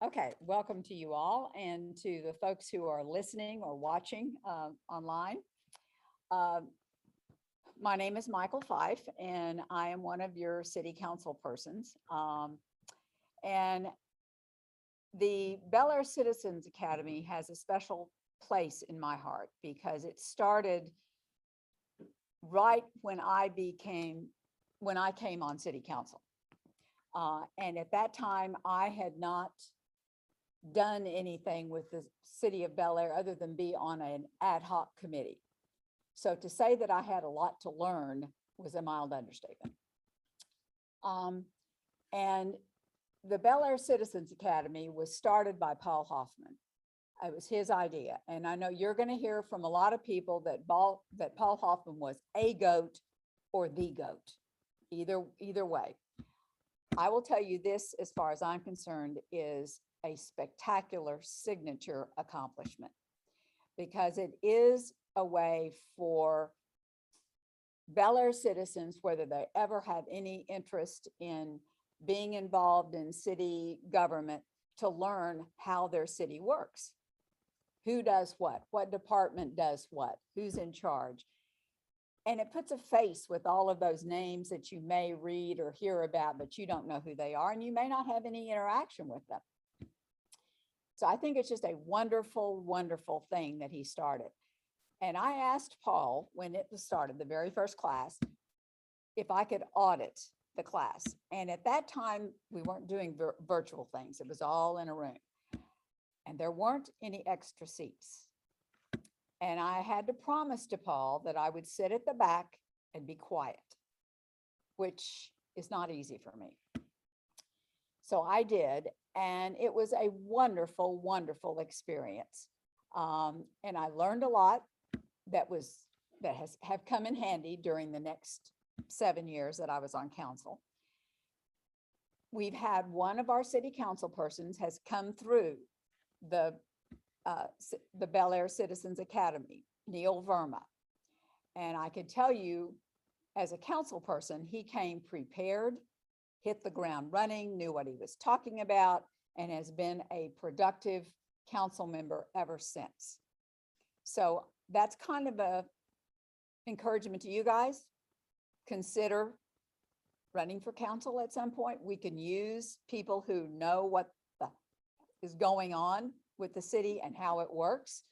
Okay, welcome to you all and to the folks who are listening or watching online. Uh, my name is Michael Fife, and I am one of your city council persons. And the Bellaire Citizens Academy has a special place in my heart because it started right when I came on city council. And at that time, I had not done anything with the city of Bellaire other than be on an ad hoc committee. So to say that I had a lot to learn was a mild understatement. And the Bellaire Citizens Academy was started by Paul Hoffman. It was his idea. And I know you're going to hear from a lot of people that Paul Hoffman was a goat or the goat, either way. I will tell you this, as far as I'm concerned, is a spectacular signature accomplishment because it is a way for Bellaire citizens, whether they ever have any interest in being involved in city government, to learn how their city works. Who does what department does what, who's in charge. And it puts a face with all of those names that you may read or hear about, but you don't know who they are, and you may not have any interaction with them. So I think it's just a wonderful, wonderful thing that he started. And I asked Paul when it was started, the very first class, if I could audit the class. And at that time, we weren't doing virtual things. It was all in a room. And there weren't any extra seats. And I had to promise to Paul that I would sit at the back and be quiet, which is not easy for me. So I did, and it was a wonderful, wonderful experience. And I learned a lot that have come in handy during the next 7 years that I was on council. We've had one of our city council persons has come through the Bellaire Citizens Academy, Neil Verma. And I can tell you, as a council person, he came prepared, hit the ground running, knew what he was talking about, and has been a productive council member ever since. So that's kind of a encouragement to you guys. Consider running for council at some point. We can use people who know what is going on with the city and how it works,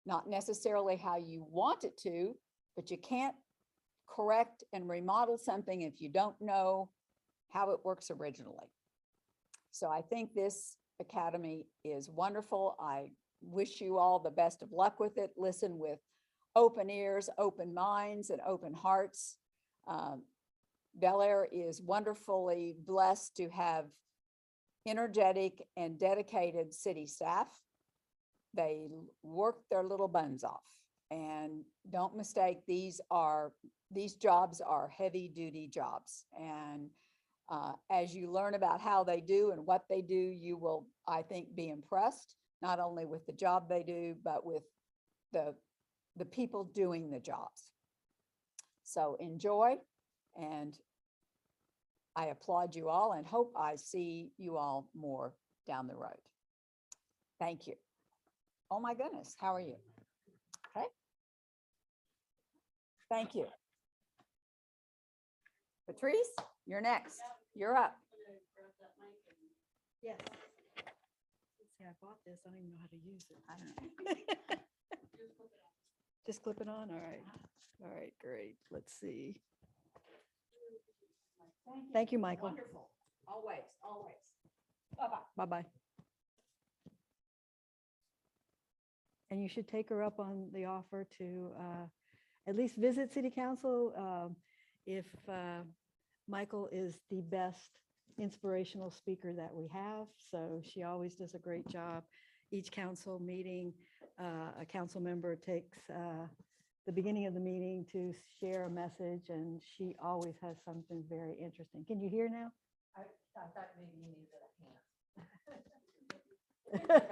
not necessarily how you want it to, but you can't correct and remodel something if you don't know how it works originally. So I think this academy is wonderful. I wish you all the best of luck with it. Listen with open ears, open minds, and open hearts. Bellaire is wonderfully blessed to have energetic and dedicated city staff. They work their little buns off, and don't mistake, these jobs are heavy duty jobs. And as you learn about how they do and what they do, you will, I think, be impressed, not only with the job they do, but with the people doing the jobs. So enjoy, and I applaud you all and hope I see you all more down the road. Thank you. Oh my goodness, how are you? Okay. Thank you. Patrice, you're next. You're up. Yes. See, I bought this. I don't even know how to use it. I don't know. Just clip it on. All right. All right, great. Let's see. Thank you, Michael. Wonderful. Always, always. Bye-bye. Bye-bye. And you should take her up on the offer to at least visit City Council. If Michael is the best inspirational speaker that we have, so she always does a great job. Each council meeting, a council member takes the beginning of the meeting to share a message, and she always has something very interesting. Can you hear now? I thought maybe you needed a hand.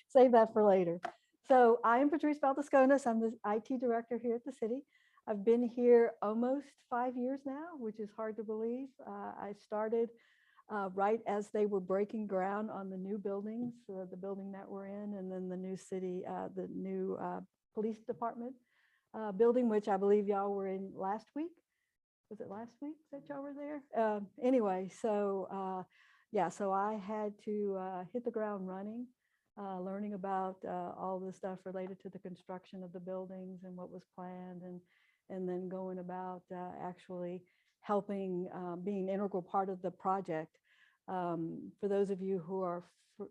Save that for later. So I am Patrice Valdiskonis. I'm the IT director here at the city. I've been here almost 5 years now, which is hard to believe. I started right as they were breaking ground on the new buildings, the building that we're in, and then the new city, the new police department building, which I believe y'all were in last week. Was it last week that y'all were there? Anyway, so yeah, so I had to hit the ground running, learning about all the stuff related to the construction of the buildings and what was planned, and then going about actually helping, being an integral part of the project. For those of you who are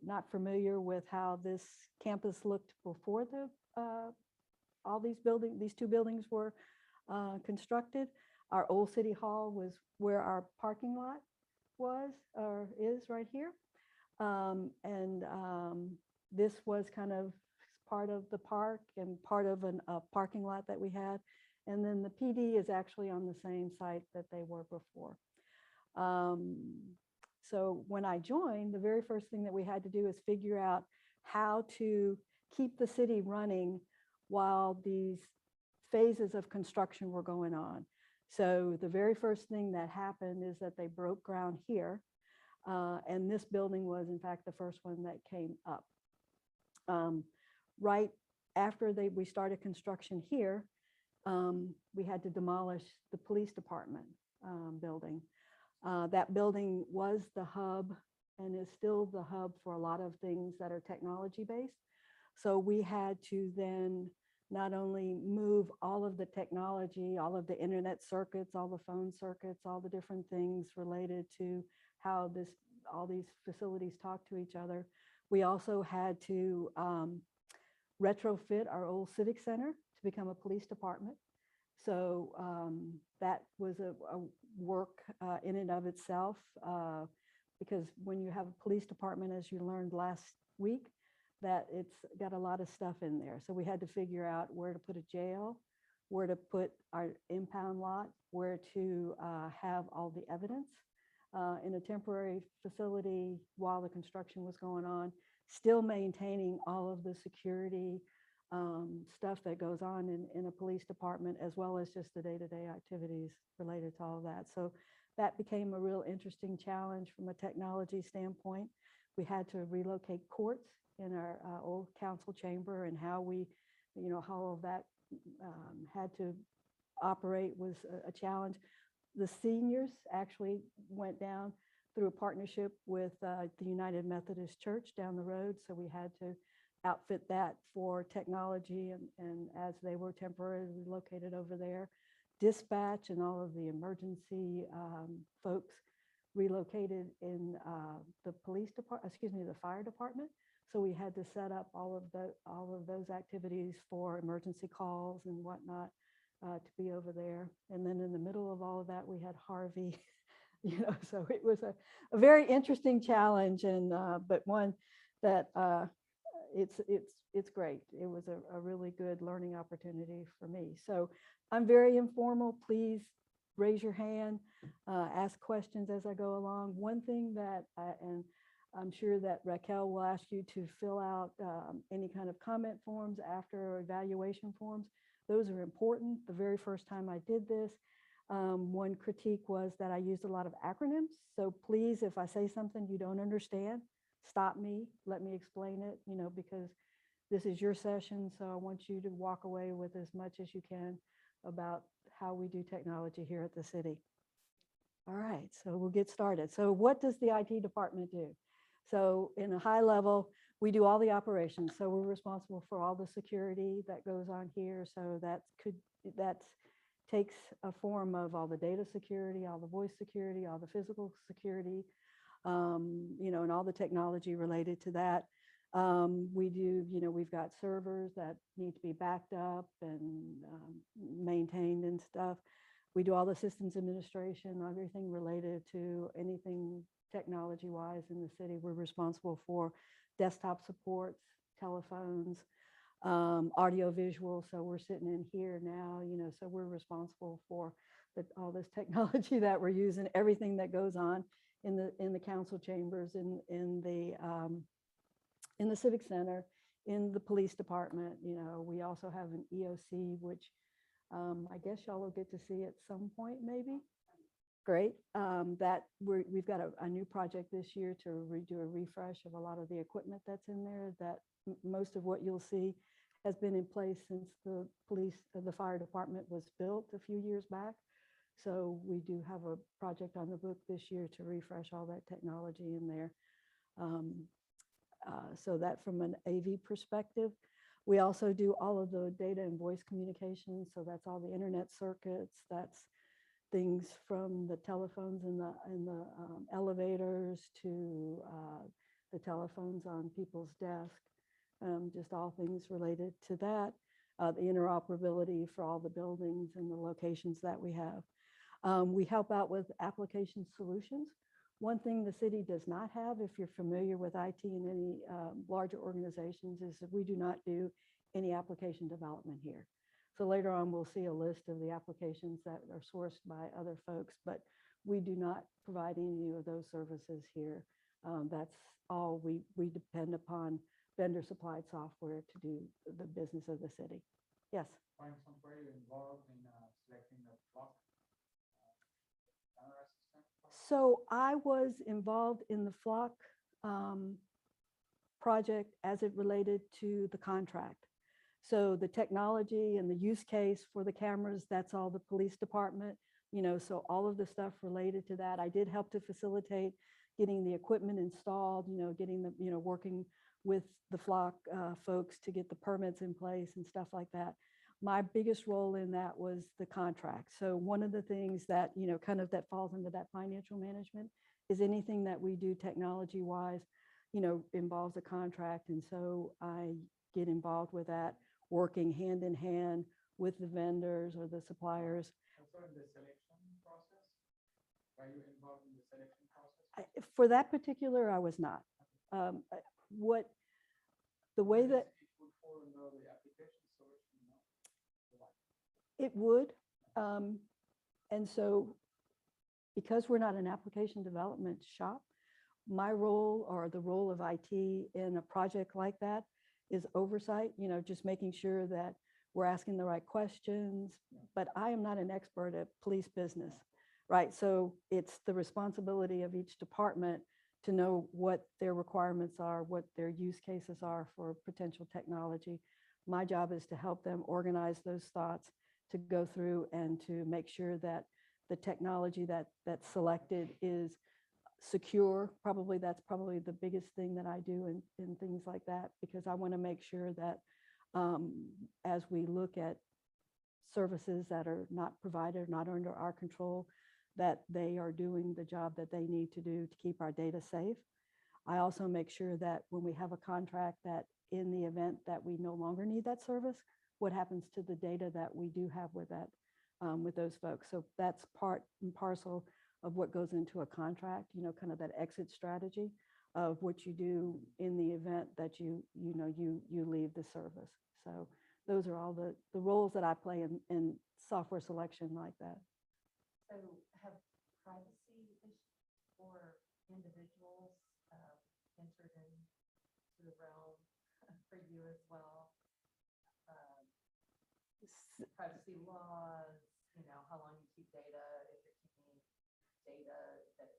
not familiar with how this campus looked before all these two buildings were constructed, our old city hall was where our parking lot was or is right here. This was kind of part of the park and part of a parking lot that we had. And then the PD is actually on the same site that they were before. So when I joined, the very first thing that we had to do is figure out how to keep the city running while these phases of construction were going on. So the very first thing that happened is that they broke ground here. And this building was, in fact, the first one that came up. Right after we started construction here, we had to demolish the police department building. That building was the hub and is still the hub for a lot of things that are technology based. So we had to then not only move all of the technology, all of the internet circuits, all the phone circuits, all the different things related to how all these facilities talk to each other. We also had to retrofit our old civic center to become a police department. So that was a work in and of itself, because when you have a police department, as you learned last week, that it's got a lot of stuff in there. So we had to figure out where to put a jail, where to put our impound lot, where to have all the evidence in a temporary facility while the construction was going on, still maintaining all of the security stuff that goes on in a police department, as well as just the day-to-day activities related to all of that. So that became a real interesting challenge from a technology standpoint. We had to relocate courts in our old council chamber, and how how all of that had to operate was a challenge. The seniors actually went down through a partnership with the United Methodist Church down the road. So we had to outfit that for technology, and as they were temporarily located over there, dispatch and all of the emergency folks relocated in the police department, the fire department. So we had to set up all of those activities for emergency calls and whatnot to be over there. And then in the middle of all of that, we had Harvey, so it was a very interesting challenge, and but one that it's great. It was a really good learning opportunity for me. So I'm very informal. Please raise your hand, ask questions as I go along. One thing that and I'm sure that Raquel will ask you to fill out any kind of comment forms after evaluation forms. Those are important. The very first time I did this, one critique was that I used a lot of acronyms. So please, if I say something you don't understand, stop me, let me explain it, because this is your session. So I want you to walk away with as much as you can about how we do technology here at the city. All right, so we'll get started. So what does the IT department do? So in a high level, we do all the operations. So we're responsible for all the security that goes on here. So that takes a form of all the data security, all the voice security, all the physical security, and all the technology related to that. We do, we've got servers that need to be backed up and maintained and stuff. We do all the systems administration, everything related to anything technology-wise in the city. We're responsible for desktop supports, telephones, audio visual. So we're sitting in here now, so we're responsible for all this technology that we're using, everything that goes on in the council chambers, in the civic center, in the police department. We also have an EOC, which I guess y'all will get to see at some point, maybe. great. We've got a new project this year to redo a refresh of a lot of the equipment that's in there, that most of what you'll see has been in place since the fire department was built a few years back. So we do have a project on the book this year to refresh all that technology in there. So that from an AV perspective. We also do all of the data and voice communication. So that's all the internet circuits. That's things from the telephones in the elevators to the telephones on people's desks. Just all things related to that. The interoperability for all the buildings and the locations that we have. We help out with application solutions. One thing the city does not have, if you're familiar with IT in any larger organizations, is that we do not do any application development here. So later on, we'll see a list of the applications that are sourced by other folks, but we do not provide any of those services here. That's all we depend upon vendor supplied software to do the business of the city. Yes. Find somewhere you're involved in selecting the block camera system? So I was involved in the flock project as it related to the contract. So the technology and the use case for the cameras, that's all the police department, so all of the stuff related to that. I did help to facilitate getting the equipment installed, getting the, working with the flock folks to get the permits in place and stuff like that. My biggest role in that was the contract. So one of the things that, kind of that falls into that financial management is anything that we do technology wise, involves a contract. And so I get involved with that, working hand in hand with the vendors or the suppliers. Also in the selection process? Are you involved in the selection process? For that particular, I was not. The way that It would fall under the application solution, no? it would. And so because we're not an application development shop, my role or the role of IT in a project like that is oversight, just making sure that we're asking the right questions, but I am not an expert at police business, right? So it's the responsibility of each department to know what their requirements are, what their use cases are for potential technology. My job is to help them organize those thoughts, to go through and to make sure that the technology that's selected is secure. That's probably the biggest thing that I do in things like that, because I want to make sure that as we look at services that are not provided, not under our control, that they are doing the job that they need to do to keep our data safe. I also make sure that when we have a contract, that in the event that we no longer need that service, what happens to the data that we do have with that, with those folks. So that's part and parcel of what goes into a contract, kind of that exit strategy of what you do in the event that you leave the service. So those are all the roles that I play in software selection like that. So have privacy issues for individuals entered into the realm for you as well? Privacy laws, how long you keep data, if you're keeping data that's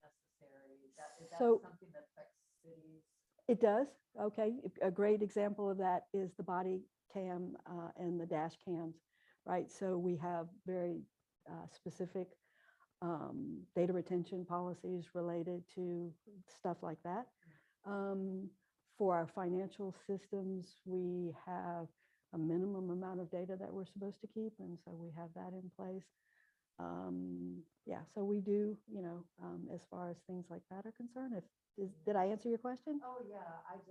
necessary. Is that something that affects cities? It does. Okay. A great example of that is the body cam and the dash cams, right? So we have very specific data retention policies related to stuff like that. For our financial systems, we have a minimum amount of data that we're supposed to keep. And so we have that in place. Yeah, so we do, as far as things like that are concerned. Did I answer your question? Oh, yeah. I'm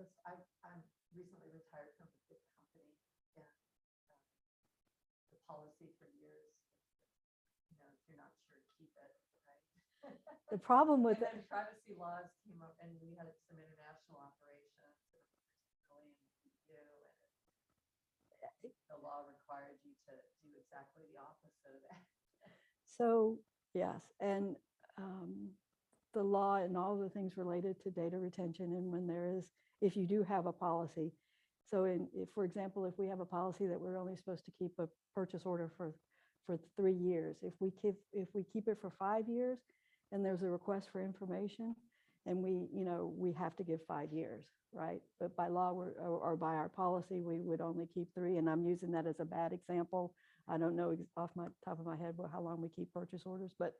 recently retired from a big company. And the policy for years, if you're not sure, keep it, right? The problem with and then privacy laws came up, and we had some international operations, particularly in the EU, and the law required you to do exactly the opposite of that. So yes, and the law and all the things related to data retention, and when if you do have a policy, so if, for example, if we have a policy that we're only supposed to keep a purchase order for for 3 years. If we keep it for 5 years and there's a request for information and we have to give 5 years, right? But by law or by our policy, we would only keep 3. And I'm using that as a bad example. I don't know off my top of my head how long we keep purchase orders, but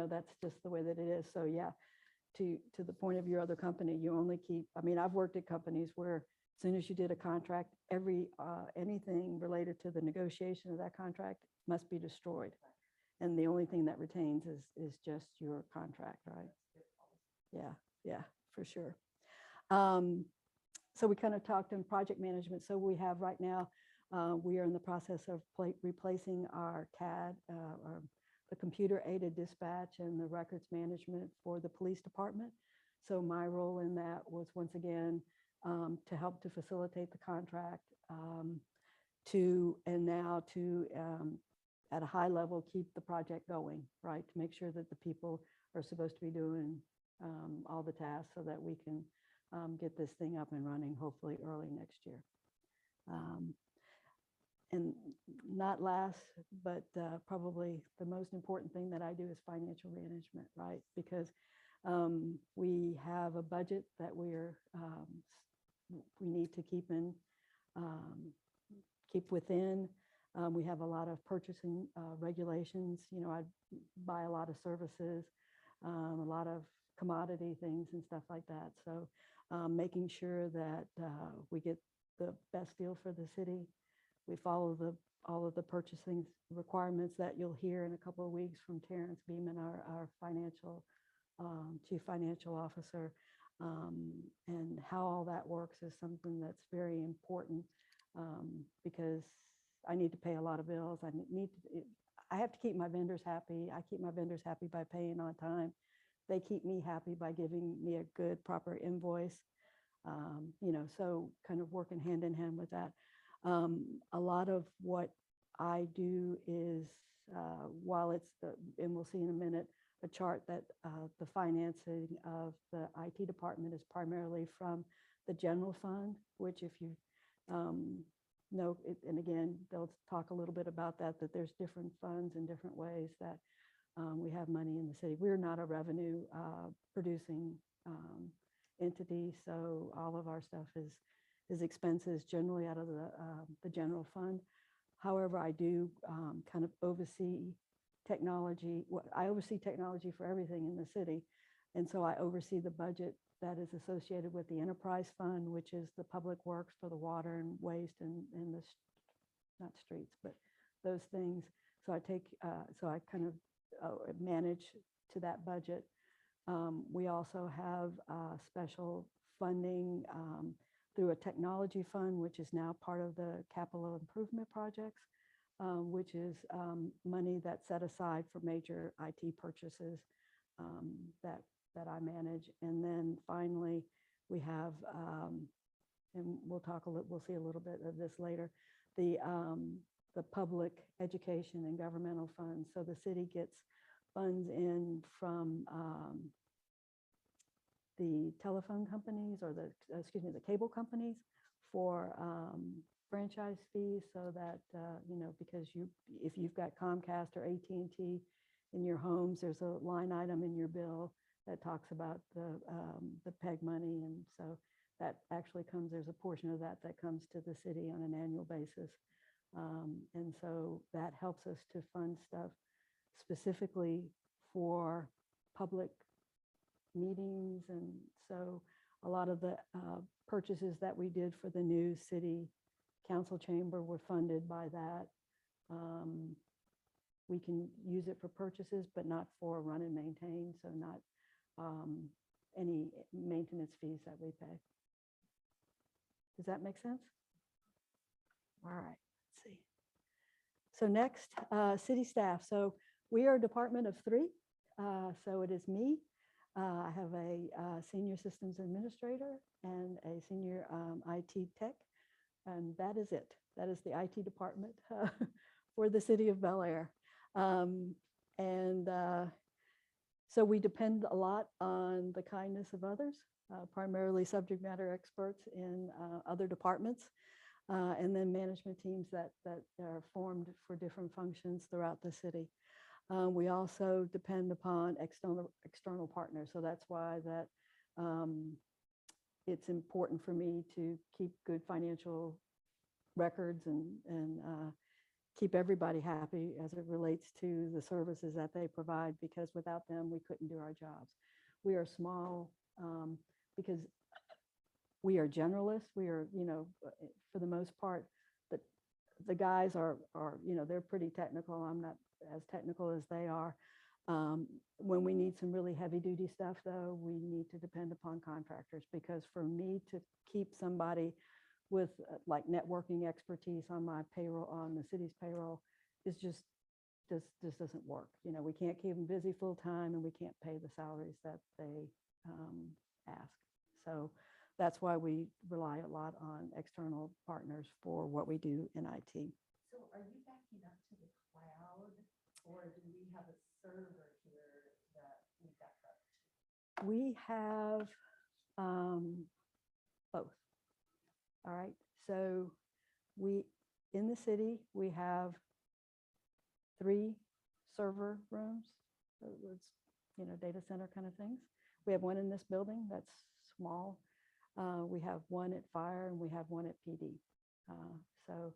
that's just the way that it is. So yeah, to the point of your other company, you only keep, I mean, I've worked at companies where as soon as you did a contract, anything related to the negotiation of that contract must be destroyed. And the only thing that retains is just your contract, right? Yeah, for sure. So we kind of talked in project management. So we have right now, we are in the process of replacing our CAD, or the computer aided dispatch and the records management for the police department. So my role in that was once again to help to facilitate the contract, to at a high level keep the project going, right? To make sure that the people are supposed to be doing all the tasks so that we can get this thing up and running hopefully early next year. And not last, but probably the most important thing that I do is financial management, right? Because we have a budget that we need to keep within. We have a lot of purchasing regulations. I buy a lot of services, a lot of commodity things and stuff like that. So making sure that we get the best deal for the city. We follow all of the purchasing requirements that you'll hear in a couple of weeks from Terrence Beeman, our chief financial officer. And how all that works is something that's very important, because I need to pay a lot of bills. I have to keep my vendors happy. I keep my vendors happy by paying on time. They keep me happy by giving me a good, proper invoice. So kind of working hand in hand with that. A lot of what I do is, while it's, and we'll see in a minute, a chart that the financing of the IT department is primarily from the general fund, which if you know, and again, they'll talk a little bit about that there's different funds and different ways that we have money in the city. We're not a revenue producing entity, so all of our stuff is expenses generally out of the general fund. However, I do kind of oversee technology. I oversee technology for everything in the city. And so I oversee the budget that is associated with the enterprise fund, which is the public works for the water and waste and the, not streets, but those things. So I kind of manage to that budget. We also have special funding through a technology fund, which is now part of the capital improvement projects, which is money that's set aside for major IT purchases that I manage. And then finally, we have, and we'll see a little bit of this later, the public education and governmental funds. So the city gets funds in from the telephone companies or the cable companies for franchise fees, so that, because if you've got Comcast or AT&T in your homes, there's a line item in your bill that talks about the PEG money. And so that actually there's a portion of that comes to the city on an annual basis. And so that helps us to fund stuff specifically for public meetings. And so a lot of the purchases that we did for the new city council chamber were funded by that. We can use it for purchases, but not for run and maintain. So not any maintenance fees that we pay. Does that make sense? All right, let's see. So next, city staff. So we are a department of 3. So it is me. I have a senior systems administrator and a senior IT tech, and that is it. That is the IT department for the city of Bellaire. So we depend a lot on the kindness of others, primarily subject matter experts in other departments. and then management teams that are formed for different functions throughout the city. We also depend upon external partners. So that's why that it's important for me to keep good financial records and keep everybody happy as it relates to the services that they provide, because without them, we couldn't do our jobs. We are small because we are generalists. We are, for the most part, the guys are, they're pretty technical. I'm not as technical as they are. When we need some really heavy duty stuff, though, we need to depend upon contractors, because for me to keep somebody with like networking expertise on my payroll, on the city's payroll, is just doesn't work. We can't keep them busy full time, and we can't pay the salaries that they ask. So that's why we rely a lot on external partners for what we do in IT. So are you backing up to the cloud, or do we have a server here that we back up to? We have both. All right. So in the city, we have 3 server rooms. So it's, data center kind of things. We have one in this building that's small. We have one at fire, and we have one at PD. So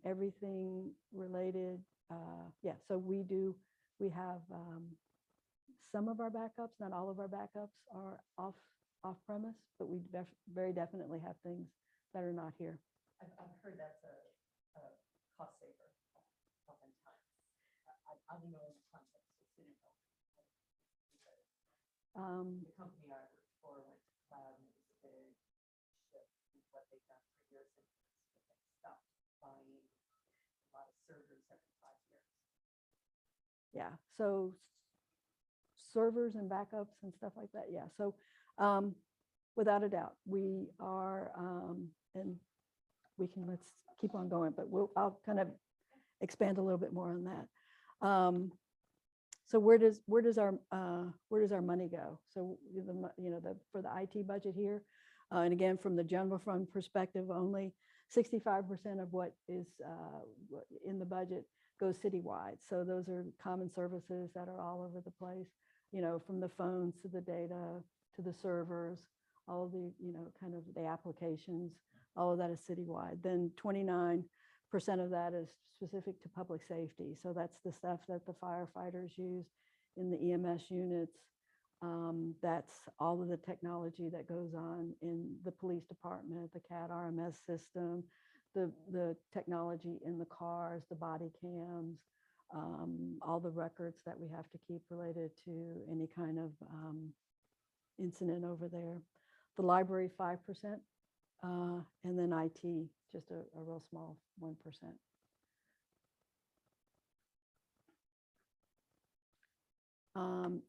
everything related, so we have some of our backups, not all of our backups are off premise, but we very definitely have things that are not here. I've heard that's a cost saver oftentimes. I don't know in the context of city hall. The company I worked for went to cloud, and it was a big shift in what they've done for years, and they stopped buying a lot of servers every 5 years. Yeah, so servers and backups and stuff like that. Yeah, so without a doubt, we are, and let's keep on going, but I'll kind of expand a little bit more on that. So where does our money go? So for the IT budget here, and again, from the general fund perspective, only 65% of what is in the budget goes citywide. So those are common services that are all over the place, from the phones to the data to the servers, all of the, kind of the applications, all of that is citywide. Then 29% of that is specific to public safety. So that's the stuff that the firefighters use in the EMS units. That's all of the technology that goes on in the police department, the CAD RMS system, the technology in the cars, the body cams, all the records that we have to keep related to any kind of incident over there. The library, 5%, and then IT, just a real small 1%.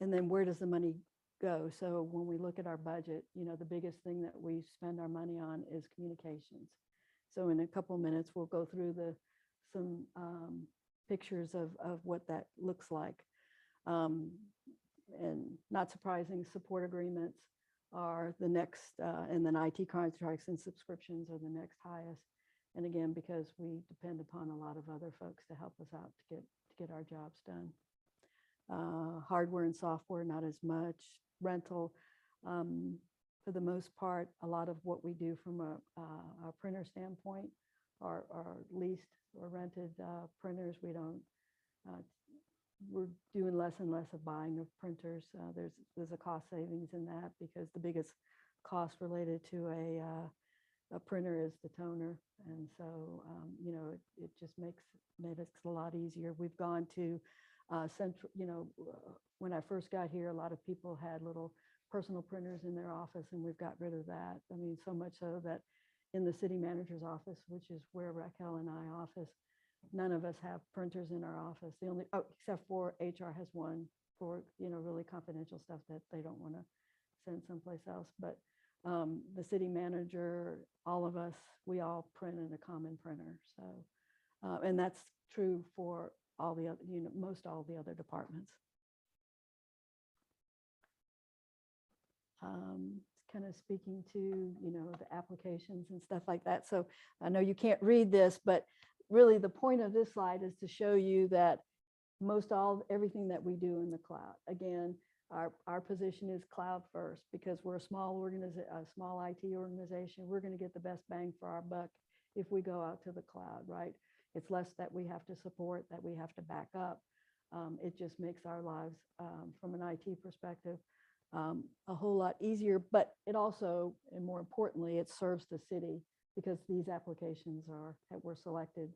And then where does the money go? So when we look at our budget, the biggest thing that we spend our money on is communications. So in a couple of minutes, we'll go through some pictures of what that looks like. And not surprising, support agreements are the next, and then IT contracts and subscriptions are the next highest. And again, because we depend upon a lot of other folks to help us out to get our jobs done. Hardware and software, not as much. Rental, for the most part, a lot of what we do from a printer standpoint are leased or rented printers. We're doing less and less of buying of printers. There's a cost savings in that, because the biggest cost related to a printer is the toner. And so, it just makes it a lot easier. We've gone to central, when I first got here, a lot of people had little personal printers in their office, and we've got rid of that. I mean, so much so that in the city manager's office, which is where Raquel and I office, none of us have printers in our office. The only, except for HR has one for, really confidential stuff that they don't want to send someplace else. But the city manager, all of us, we all print in a common printer. So, and that's true for all the other, most all the other departments. kind of speaking to, you know, the applications and stuff like that. So I know you can't read this, but really the point of this slide is to show you that everything that we do in the cloud. Again, our position is cloud first because we're a small IT organization. We're going to get the best bang for our buck if we go out to the cloud, right? It's less that we have to support, that we have to back up. It just makes our lives from an IT perspective a whole lot easier, but it also, and more importantly, it serves the city because these applications were selected,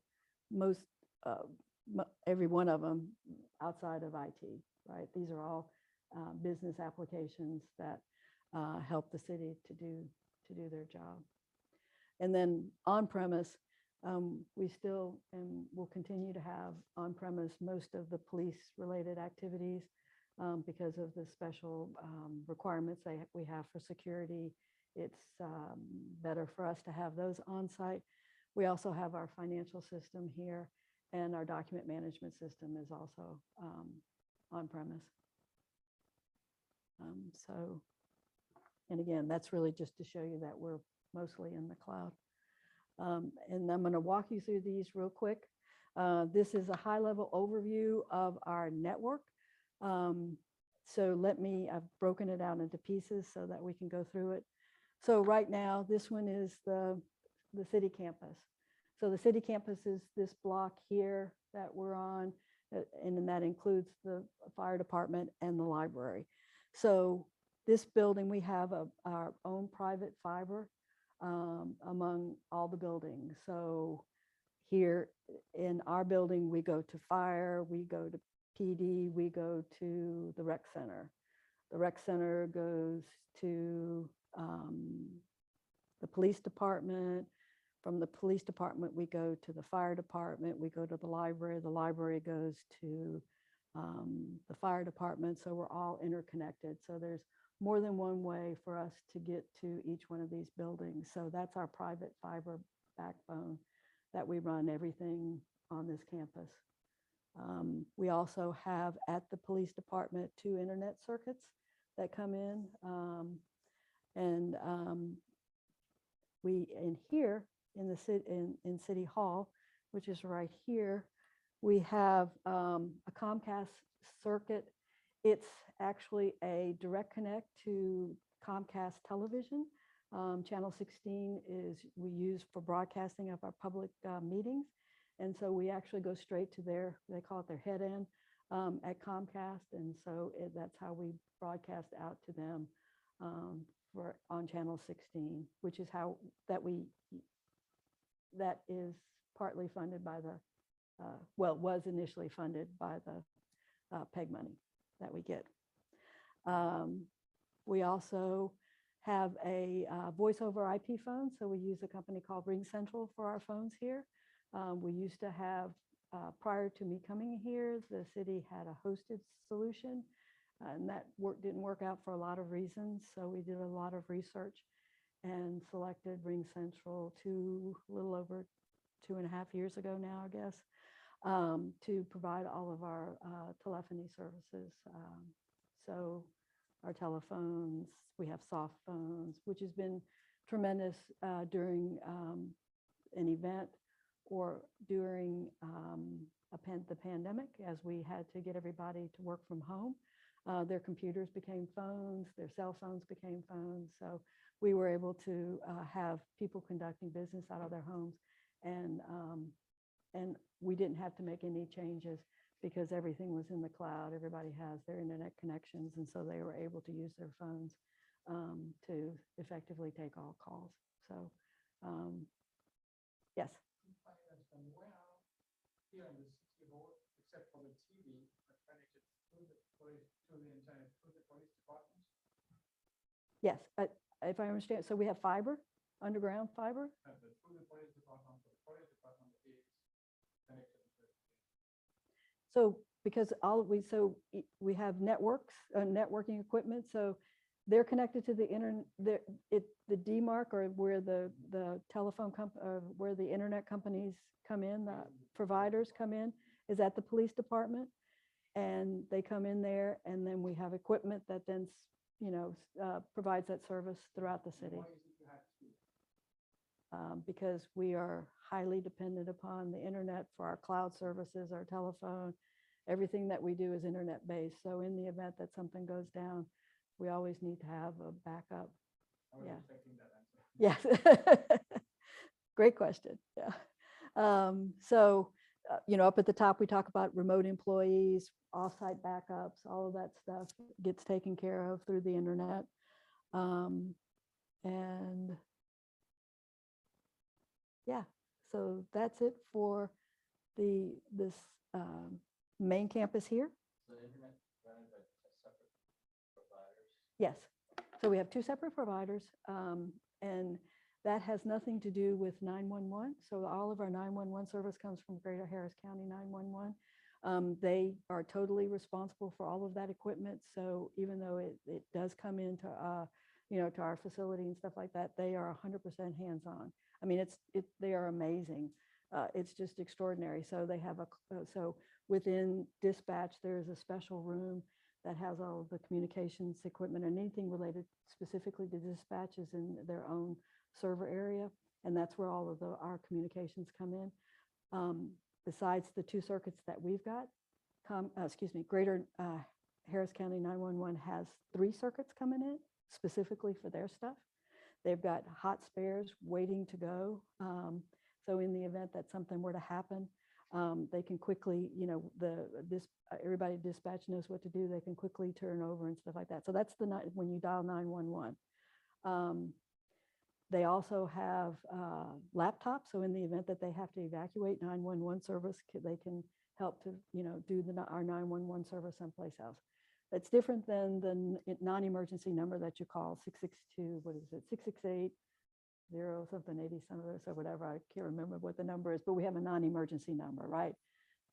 every one of them outside of IT, right? These are all business applications that help the city to do their job. And then on-premise, we still and will continue to have on-premise most of the police-related activities because of the special requirements we have for security. It's better for us to have those on site. We also have our financial system here, and our document management system is also on-premise. And again, that's really just to show you that we're mostly in the cloud. And I'm going to walk you through these real quick. This is a high-level overview of our network. I've broken it out into pieces so that we can go through it. So right now, this one is the city campus. So the city campus is this block here that we're on, and that includes the fire department and the library. So this building, we have our own private fiber among all the buildings. So here in our building, we go to fire, we go to PD, we go to the rec center. The rec center goes to the police department. From the police department, we go to the fire department, we go to the library goes to the fire department. So we're all interconnected. So there's more than one way for us to get to each one of these buildings. So that's our private fiber backbone that we run everything on this campus. We also have at the police department 2 internet circuits that come in. In here in the city, in City Hall, which is right here, we have a Comcast circuit. It's actually a direct connect to Comcast television. Channel 16 we use for broadcasting of our public meetings. And so we actually go straight to they call it their head end at Comcast. And so that's how we broadcast out to them on Channel 16, which is how that is partly funded by was initially funded by the PEG money that we get. We also have a voice over IP phone. So we use a company called Ring Central for our phones here. We used to have, prior to me coming here, the city had a hosted solution, and that didn't work out for a lot of reasons. So we did a lot of research and selected Ring Central a little over 2.5 years ago now, I guess, to provide all of our telephony services. So our telephones, we have soft phones, which has been tremendous during an event or during the pandemic, as we had to get everybody to work from home. Their computers became phones, their cell phones became phones. So we were able to have people conducting business out of their homes. And we didn't have to make any changes because everything was in the cloud. Everybody has their internet connections. And so they were able to use their phones to effectively take all calls. So, yes. I understand. Where here in the city hall, except for the TV, are connected to the internet, to the police departments? Yes, if I understand. So we have fiber, underground fiber. Through the police department, the police department is connected to the So because we have networks, networking equipment. So they're connected to the internet. The DMARC, or where the telephone where the internet companies come in, the providers come in, is at the police department, and they come in there, and then we have equipment that then provides that service throughout the city. Why is it you have two? Because we are highly dependent upon the internet for our cloud services, our telephone. Everything that we do is internet-based. So in the event that something goes down, we always need to have a backup. I was Yeah. expecting that answer. Yes. Great question. Yeah. So, up at the top, we talk about remote employees, offsite backups, all of that stuff gets taken care of through the internet. And yeah, so that's it for this main campus here. So the internet running by separate providers? Yes. So we have two separate providers, and that has nothing to do with 911. So all of our 911 service comes from Greater Harris County 911. They are totally responsible for all of that equipment. So even though it does come into, to our facility and stuff like that, they are 100% hands-on. I mean, they are amazing. It's just extraordinary. So they have so within dispatch, there is a special room that has all of the communications equipment, and anything related specifically to dispatch is in their own server area. And that's where all of our communications come in. Besides the two circuits that we've got, Greater Harris County 911 has 3 circuits coming in specifically for their stuff. They've got hot spares waiting to go. So in the event that something were to happen, they can quickly, everybody at dispatch knows what to do. They can quickly turn over and stuff like that. So that's when you dial 911. They also have laptops. So in the event that they have to evacuate 911 service, they can help to, do our 911 service someplace else. It's different than the non-emergency number that you call 662, 668, 0 something 80 some of this or whatever. I can't remember what the number is, but we have a non-emergency number, right?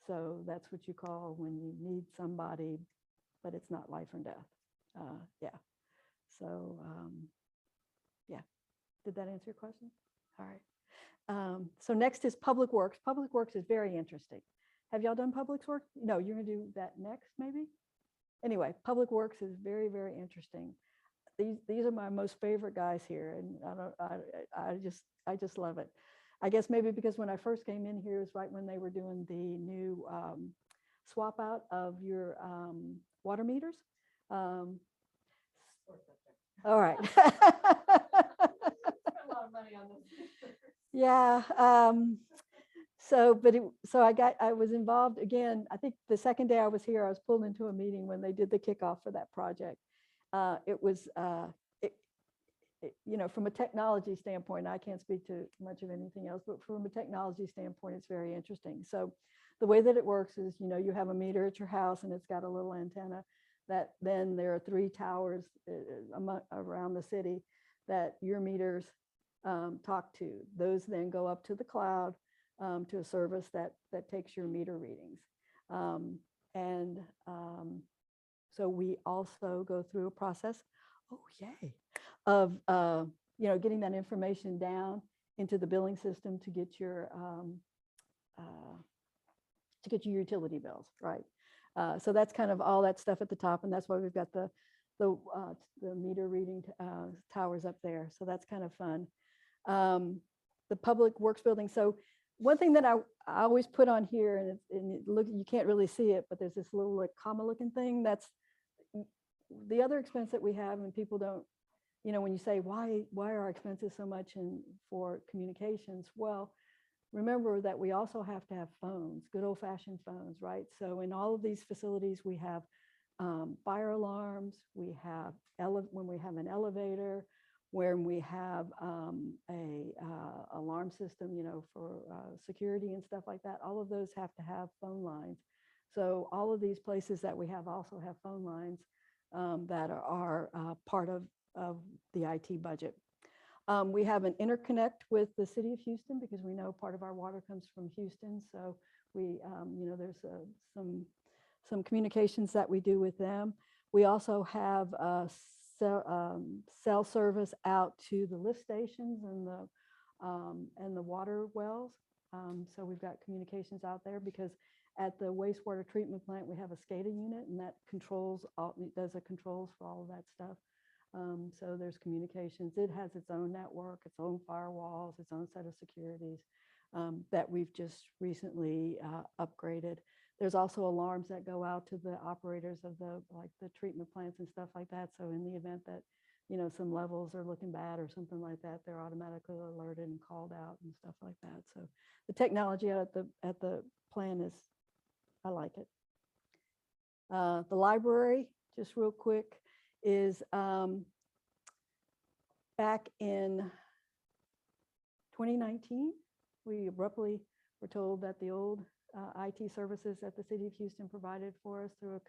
So that's what you call when you need somebody, but it's not life or death. Yeah. So yeah. Did that answer your question? All right. So next is Public Works. Public Works is very interesting. Have y'all done Public Works? No, you're gonna do that next, maybe? Anyway, Public Works is very, very interesting. These are my most favorite guys here, and I just love it. I guess maybe because when I first came in here is right when they were doing the new swap out of your water meters. All right. Spent a lot of money on this. Yeah. I was involved again. I think the second day I was here, I was pulled into a meeting when they did the kickoff for that project. It was, from a technology standpoint, I can't speak to much of anything else, but from a technology standpoint, it's very interesting. So the way that it works is, you have a meter at your house and it's got a little antenna that then there are 3 towers around the city that your meters talk to. Those then go up to the cloud to a service that takes your meter readings. So we also go through a process, of getting that information down into the billing system to get your utility bills, right? So that's kind of all that stuff at the top, and that's why we've got the meter reading towers up there. So that's kind of fun. The Public Works building. So one thing that I always put on here, and you can't really see it, but there's this little like comma looking thing. That's the other expense that we have, and people don't, when you say why are our expenses so much for communications? Well, remember that we also have to have phones, good old fashioned phones, right? So in all of these facilities, we have fire alarms, we have when we have an elevator, when we have a alarm system, for security and stuff like that. All of those have to have phone lines. So all of these places that we have also have phone lines that are part of the IT budget. We have an interconnect with the city of Houston because we know part of our water comes from Houston. So we, there's some communications that we do with them. We also have cell service out to the lift stations and the water wells. So we've got communications out there because At the wastewater treatment plant, we have a SCADA unit, and that controls, it does the controls for all of that stuff. So there's communications. It has its own network, its own firewalls, its own set of securities that we've just recently upgraded. There's also alarms that go out to the operators of the treatment plants and stuff like that. So in the event that, some levels are looking bad or something like that, they're automatically alerted and called out and stuff like that. So the technology out at the plant is, I like it. The library, just real quick, is back in 2019, we abruptly were told that the old IT services that the city of Houston provided for us through a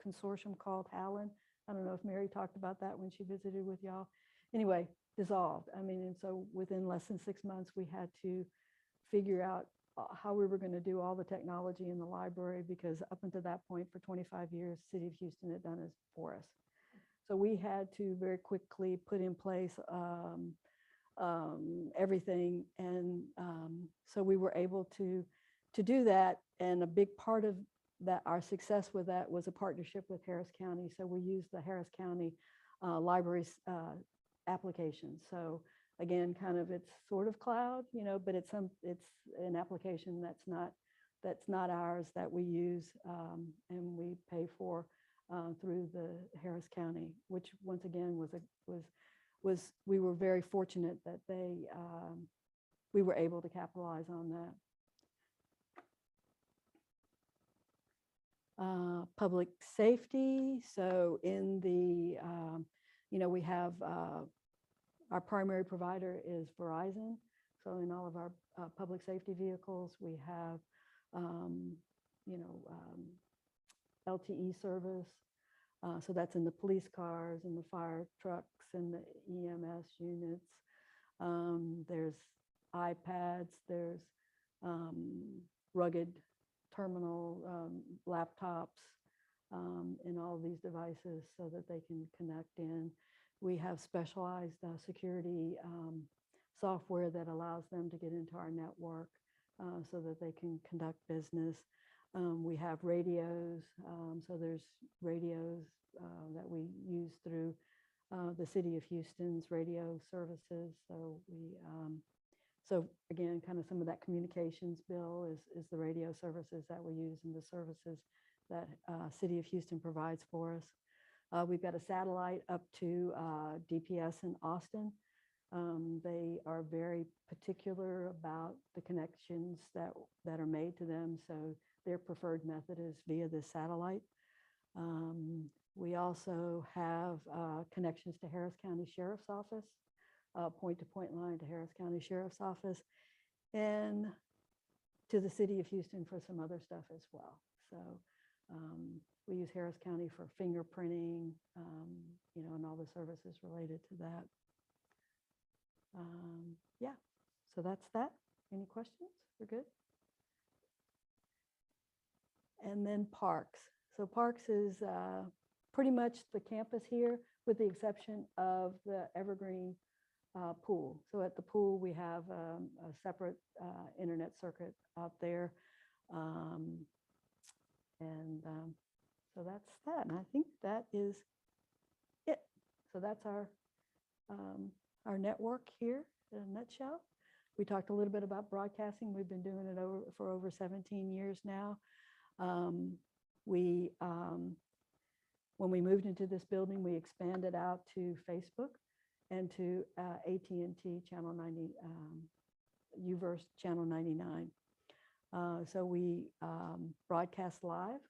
consortium called Hallen. I don't know if Mary talked about that when she visited with y'all. Anyway, dissolved. I mean, and so within less than 6 months, we had to figure out how we were going to do all the technology in the library, because up until that point, for 25 years, City of Houston had done it for us. So we had to very quickly put in place everything. And so we were able to do that. And a big part of that, our success with that, was a partnership with Harris County. So we used the Harris County libraries application. So again, kind of, it's sort of cloud, but it's an application that's not ours, that we use and we pay for through the Harris County, which once again was we were very fortunate that we were able to capitalize on that. Public safety. So in the, we have our primary provider is Verizon. So in all of our public safety vehicles, we have, LTE service. So that's in the police cars and the fire trucks and the EMS units. There's iPads, there's rugged terminal laptops in all of these devices so that they can connect in. We have specialized security software that allows them to get into our network so that they can conduct business. We have radios, so there's radios that we use through the City of Houston's radio services. So again, kind of some of that communications bill is the radio services that we use and the services that City of Houston provides for us. We've got a satellite up to DPS in Austin. They are very particular about the connections that are made to them. So their preferred method is via the satellite. We also have connections to Harris County Sheriff's Office, point-to-point line to Harris County Sheriff's Office, and to the City of Houston for some other stuff as well. So we use Harris County for fingerprinting, and all the services related to that. Yeah, so that's that. Any questions? We're good? And then parks. So parks is pretty much the campus here, with the exception of the Evergreen pool. So at the pool, we have a separate internet circuit out there. So that's that. And I think that is it. So that's our network here in a nutshell. We talked a little bit about broadcasting. We've been doing it for over 17 years now. When we moved into this building, we expanded out to Facebook and to AT&T Channel 90, UVerse Channel 99. So we broadcast live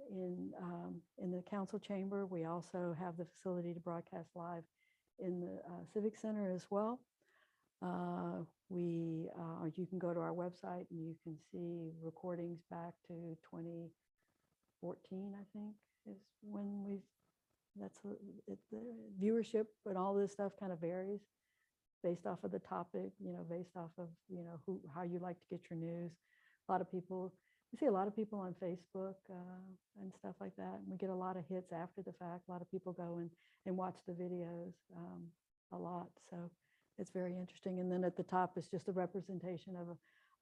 in the council chamber. We also have the facility to broadcast live in the Civic Center as well. You can go to our website and you can see recordings back to 2014, I think, is when the viewership and all this stuff kind of varies based off of the topic, based off of, how you like to get your news. We see a lot of people on Facebook and stuff like that. And we get a lot of hits after the fact. A lot of people go and watch the videos a lot. So it's very interesting. And then at the top is just a representation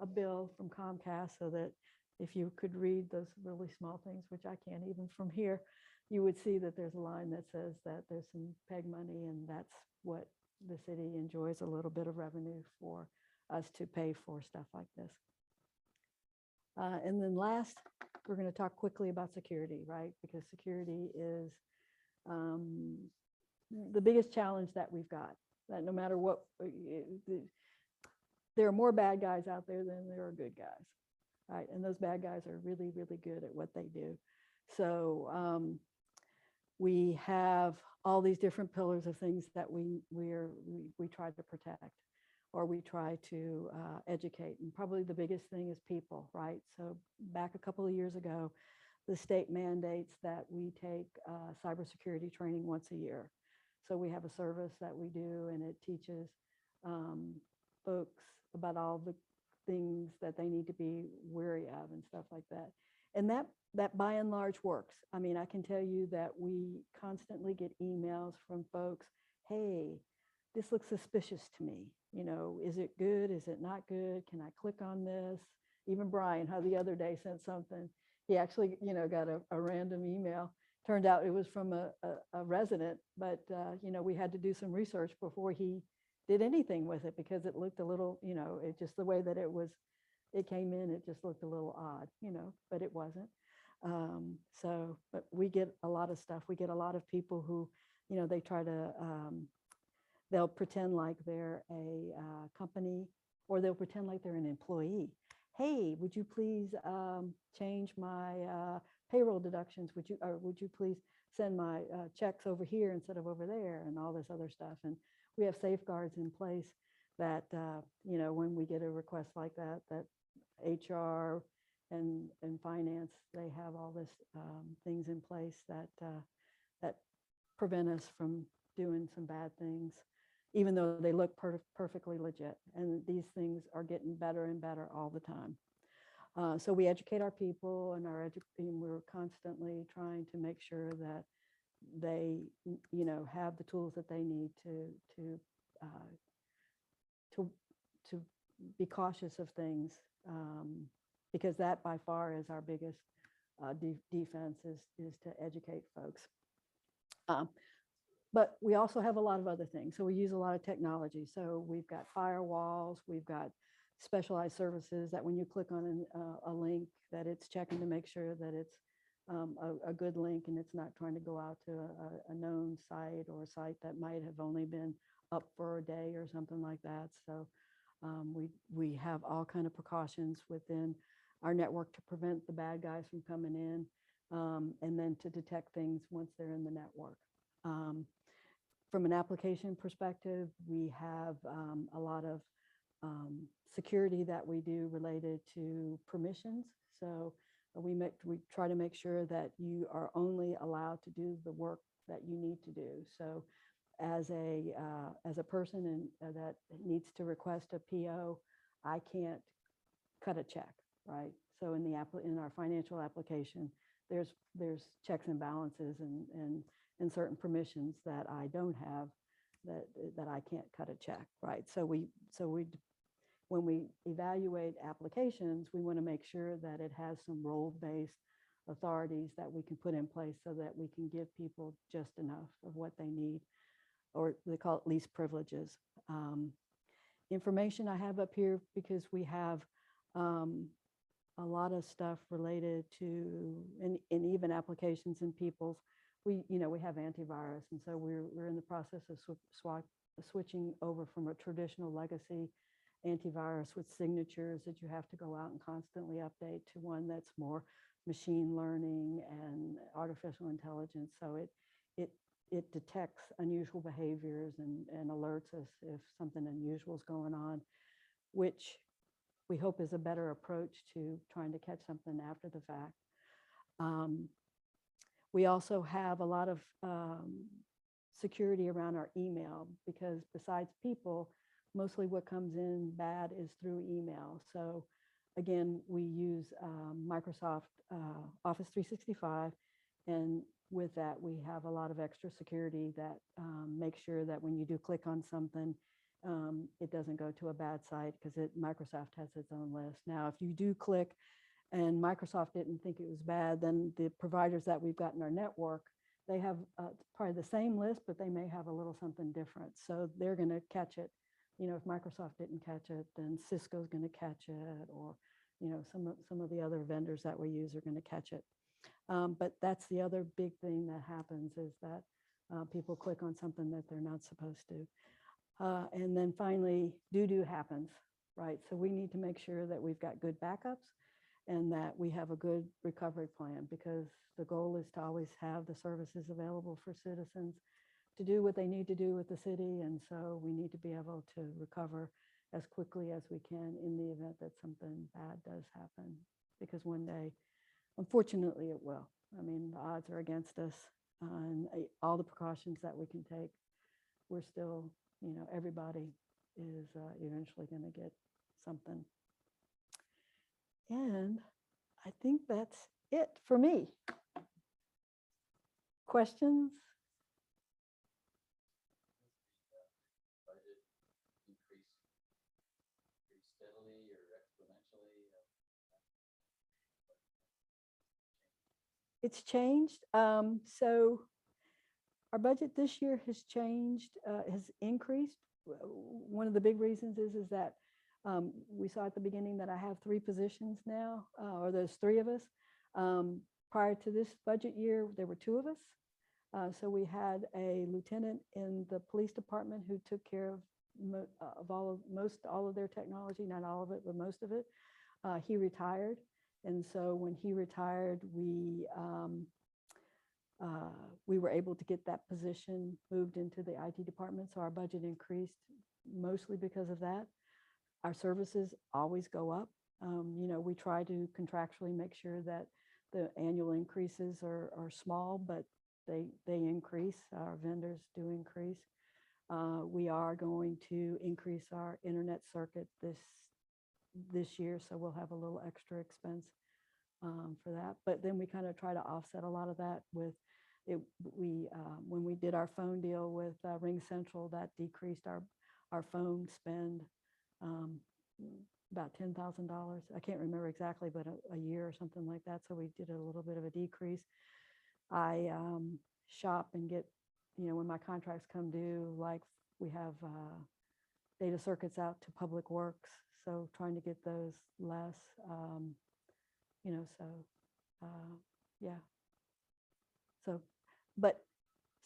a bill from Comcast so that if you could read those really small things, which I can't even from here, you would see that there's a line that says that there's some PEG money, and that's what the city enjoys, a little bit of revenue for us to pay for stuff like this. And then last, we're going to talk quickly about security, right? Because security is the biggest challenge that we've got, that no matter what, there are more bad guys out there than there are good guys, right? And those bad guys are really, really good at what they do. So we have all these different pillars of things that we try to protect, or we try to educate. And probably the biggest thing is people, right? So back a couple of years ago, the state mandates that we take cybersecurity training once a year. So we have a service that we do, and it teaches folks about all the things that they need to be wary of and stuff like that. And that by and large works. I mean, I can tell you that we constantly get emails from folks, hey, this looks suspicious to me. You know, is it good? Is it not good? Can I click on this? Even Bryan, how the other day sent something. He actually, you know, got a random email. Turned out it was from a resident, but, you know, we had to do some research before he did anything with it, because it looked a little, you know, it just the way that it came in, it just looked a little odd, you know, but it wasn't. So, but we get a lot of stuff. We get a lot of people who, you know, they try to, they'll pretend like they're a company, or they'll pretend like they're an employee. Hey, would you please change my payroll deductions? Would you please send my checks over here instead of over there, and all this other stuff? And we have safeguards in place that, you know, when we get a request like that, that HR and finance, they have all this things in place that that prevent us from doing some bad things, even though they look perfectly legit. And these things are getting better and better all the time. So we educate our people, and we're constantly trying to make sure that they, you know, have the tools that they need to be cautious of things, because that by far is our biggest defense, is to educate folks. But we also have a lot of other things. So we use a lot of technology. So we've got firewalls, we've got specialized services that when you click on a link, that it's checking to make sure that it's a good link, and it's not trying to go out to a known site, or a site that might have only been up for a day or something like that. So we have all kind of precautions within our network to prevent the bad guys from coming in, and then to detect things once they're in the network. From an application perspective, we have a lot of security that we do related to permissions. So we try to make sure that you are only allowed to do the work that you need to do. So as a person that needs to request a PO, I can't cut a check, right? So in our financial application, there's checks and balances and certain permissions that I don't have, that I can't cut a check, right? So when we evaluate applications, we want to make sure that it has some role-based authorities that we can put in place, so that we can give people just enough of what they need, or they call it least privileges. Information I have up here, because we have a lot of stuff related to, and even applications in people's, we have antivirus. And so we're in the process of switching over from a traditional legacy antivirus with signatures that you have to go out and constantly update, to one that's more machine learning and artificial intelligence. So it detects unusual behaviors and alerts us if something unusual is going on, which we hope is a better approach to trying to catch something after the fact. We also have a lot of security around our email, because besides people, mostly what comes in bad is through email. So again, we use Microsoft Office 365, and with that, we have a lot of extra security that makes sure that when you do click on something, it doesn't go to a bad site because Microsoft has its own list. Now, if you do click and Microsoft didn't think it was bad, then the providers that we've got in our network, they have probably the same list, but they may have a little something different. So they're going to catch it. You know, if Microsoft didn't catch it, then Cisco's going to catch it, or, you know, some of the other vendors that we use are going to catch it. But that's the other big thing that happens is that people click on something that they're not supposed to. And then finally, doo-doo happens, right? So we need to make sure that we've got good backups and that we have a good recovery plan, because the goal is to always have the services available for citizens to do what they need to do with the city. And so we need to be able to recover as quickly as we can in the event that something bad does happen, because one day, unfortunately, it will. I mean, the odds are against us, and all the precautions that we can take, we're still, you know, everybody is eventually going to get something. And I think that's it for me. Questions? Budget increase pretty steadily or exponentially? It's changed. So our budget this year has changed, has increased. One of the big reasons is that we saw at the beginning that I have 3 positions now, or there's 3 of us. Prior to this budget year, there were 2 of us. So we had a lieutenant in the police department who took care of most all of their technology, not all of it, but most of it. He retired. And so when he retired, we were able to get that position moved into the IT department. So our budget increased mostly because of that. Our services always go up. You know, we try to contractually make sure that the annual increases are small, but they increase. Our vendors do increase. We are going to increase our internet circuit this year, so we'll have a little extra expense for that. But then we kind of try to offset a lot of that with it. When we did our phone deal with Ring Central, that decreased our phone spend about $10,000. I can't remember exactly, but a year or something like that. So we did a little bit of a decrease. I shop and get, you know, when my contracts come due, like we have data circuits out to Public Works. So trying to get those less, you know, so yeah. So, but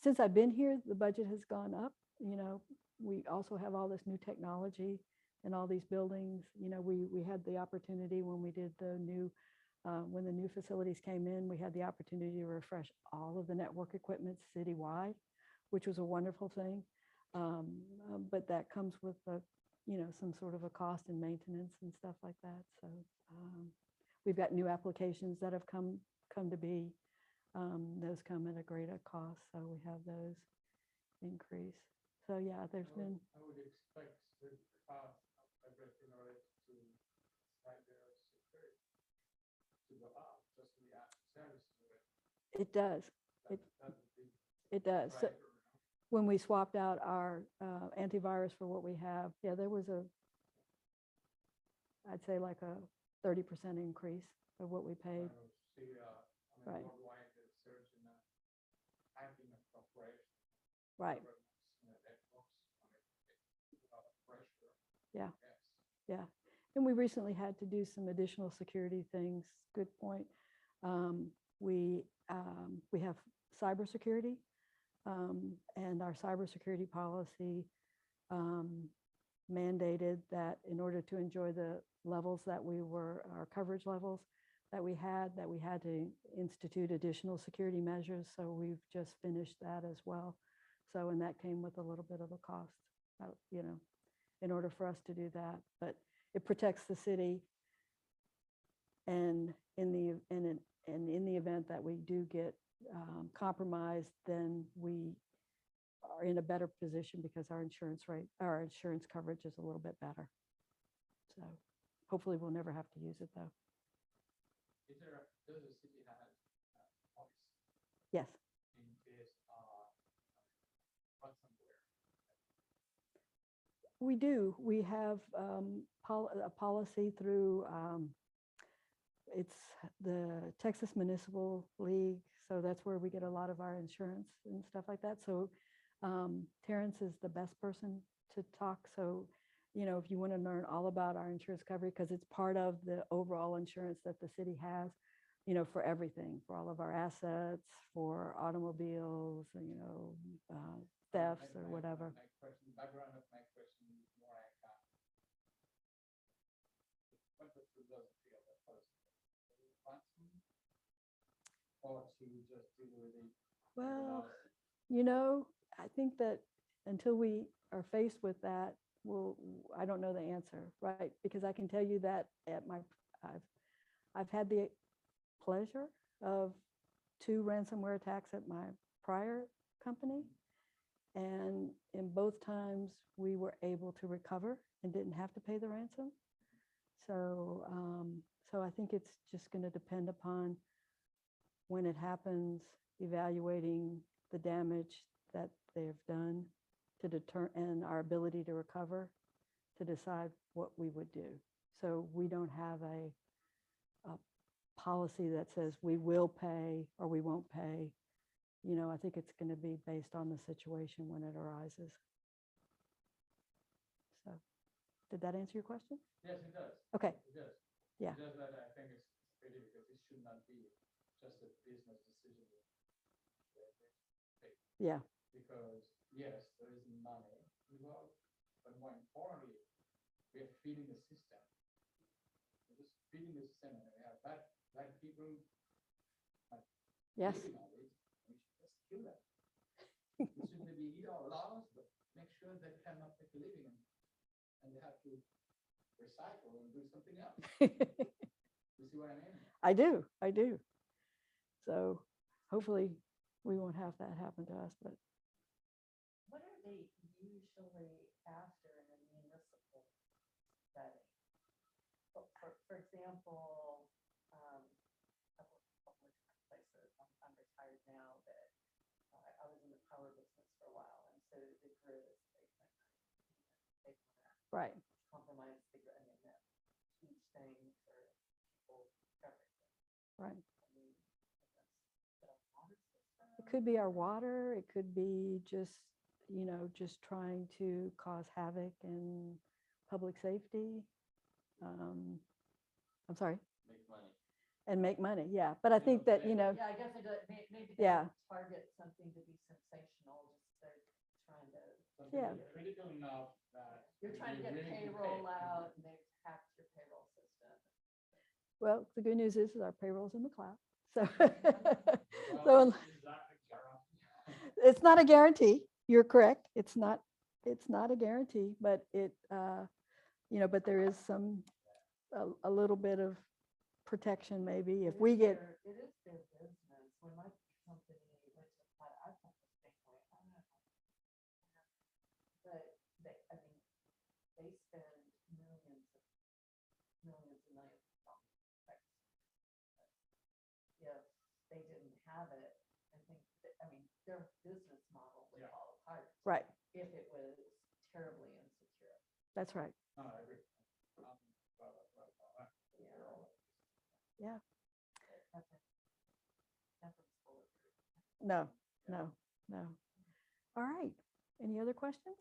since I've been here, the budget has gone up. You know, we also have all this new technology in all these buildings. You know, we had the opportunity when we did the new, when the new facilities came in, we had the opportunity to refresh all of the network equipment citywide, which was a wonderful thing. But that comes with you know, some sort of a cost in maintenance and stuff like that. So we've got new applications that have come to be. Those come at a greater cost, so we have those increase. So yeah, there's been. I would expect the cost of everything related to cyber security to go up, just the services of it. It does. It does. So when we swapped out our antivirus for what we have, yeah, there was I'd say like a 30% increase of what we paid. Right. Worldwide, the surge in hacking of corporations. Right. Yeah. Yeah. And we recently had to do some additional security things. Good point. We have cybersecurity, and our cybersecurity policy mandated that in order to enjoy the levels that our coverage levels that we had to institute additional security measures. So we've just finished that as well. So, and that came with a little bit of a cost, you know, in order for us to do that. But it protects the city. And in the event that we do get compromised, then we are in a better position because our insurance coverage is a little bit better. So hopefully we'll never have to use it though. Does the city have policy Yes. in case ransomware? We do. We have a policy through, it's the Texas Municipal League. So that's where we get a lot of our insurance and stuff like that. So Terrence is the best person to talk. So, you know, if you want to learn all about our insurance coverage, because it's part of the overall insurance that the city has, you know, for everything, for all of our assets, for automobiles, you know, thefts or whatever. My question, background of my question is more like, what the philosophy of the policy? Or to just deal with it? Well, you know, I think that until we are faced with that, I don't know the answer, right? Because I can tell you that I've had the pleasure of 2 ransomware attacks at my prior company. And in both times we were able to recover and didn't have to pay the ransom. So, so I think it's just going to depend upon when it happens, evaluating the damage that they've done to deter and our ability to recover to decide what we would do. So we don't have a policy that says we will pay or we won't pay. You know, I think it's going to be based on the situation when it arises. So did that answer your question? Yes, it does. Okay. It does. Yeah. It does, but I think it's pretty because it should not be just a business decision. Yeah. Because yes, there is money involved, but more importantly, we are feeding the system. We're just feeding the system, and we have bad people Yes. living on it. We should just kill them. It shouldn't be illegal laws, but make sure they cannot make a living, and they have to recycle and do something else. You see what I mean? I do. I do. So hopefully we won't have that happen to us, but What are they usually after in a municipal setting? For example, a couple of different places. I'm retired now, but I was in the power business for a while, and so the grid is a big thing. They want to right. compromise the grid. I mean, that huge thing for people everything. Right. I mean, the water system. It could be our water. It could be just, you know, just trying to cause havoc in public safety. I'm sorry. Make money. And make money. Yeah. But I think that, you know, Yeah, I guess maybe they Yeah. target something to be sensational, just they're trying to, Something Yeah. that's critical enough that you're trying to they get really do payroll pay. out and they've hacked your payroll system. well, the good news is our payroll's in the cloud. So, Well, so is that a guarantee? it's not a guarantee. You're correct. It's not a guarantee, but it, you know, but there is a little bit of protection maybe if we get, It is their business. When my company went to cloud, I thought the same way. I don't know. But they, I mean, they spend millions of dollars. If they didn't have it, I think, I mean, their business model would Yeah. fall apart. right. If it was terribly insecure. That's right. No, I agree. Yeah. Nothing- nothing's bulletproof. No, no, no. All right. Any other questions?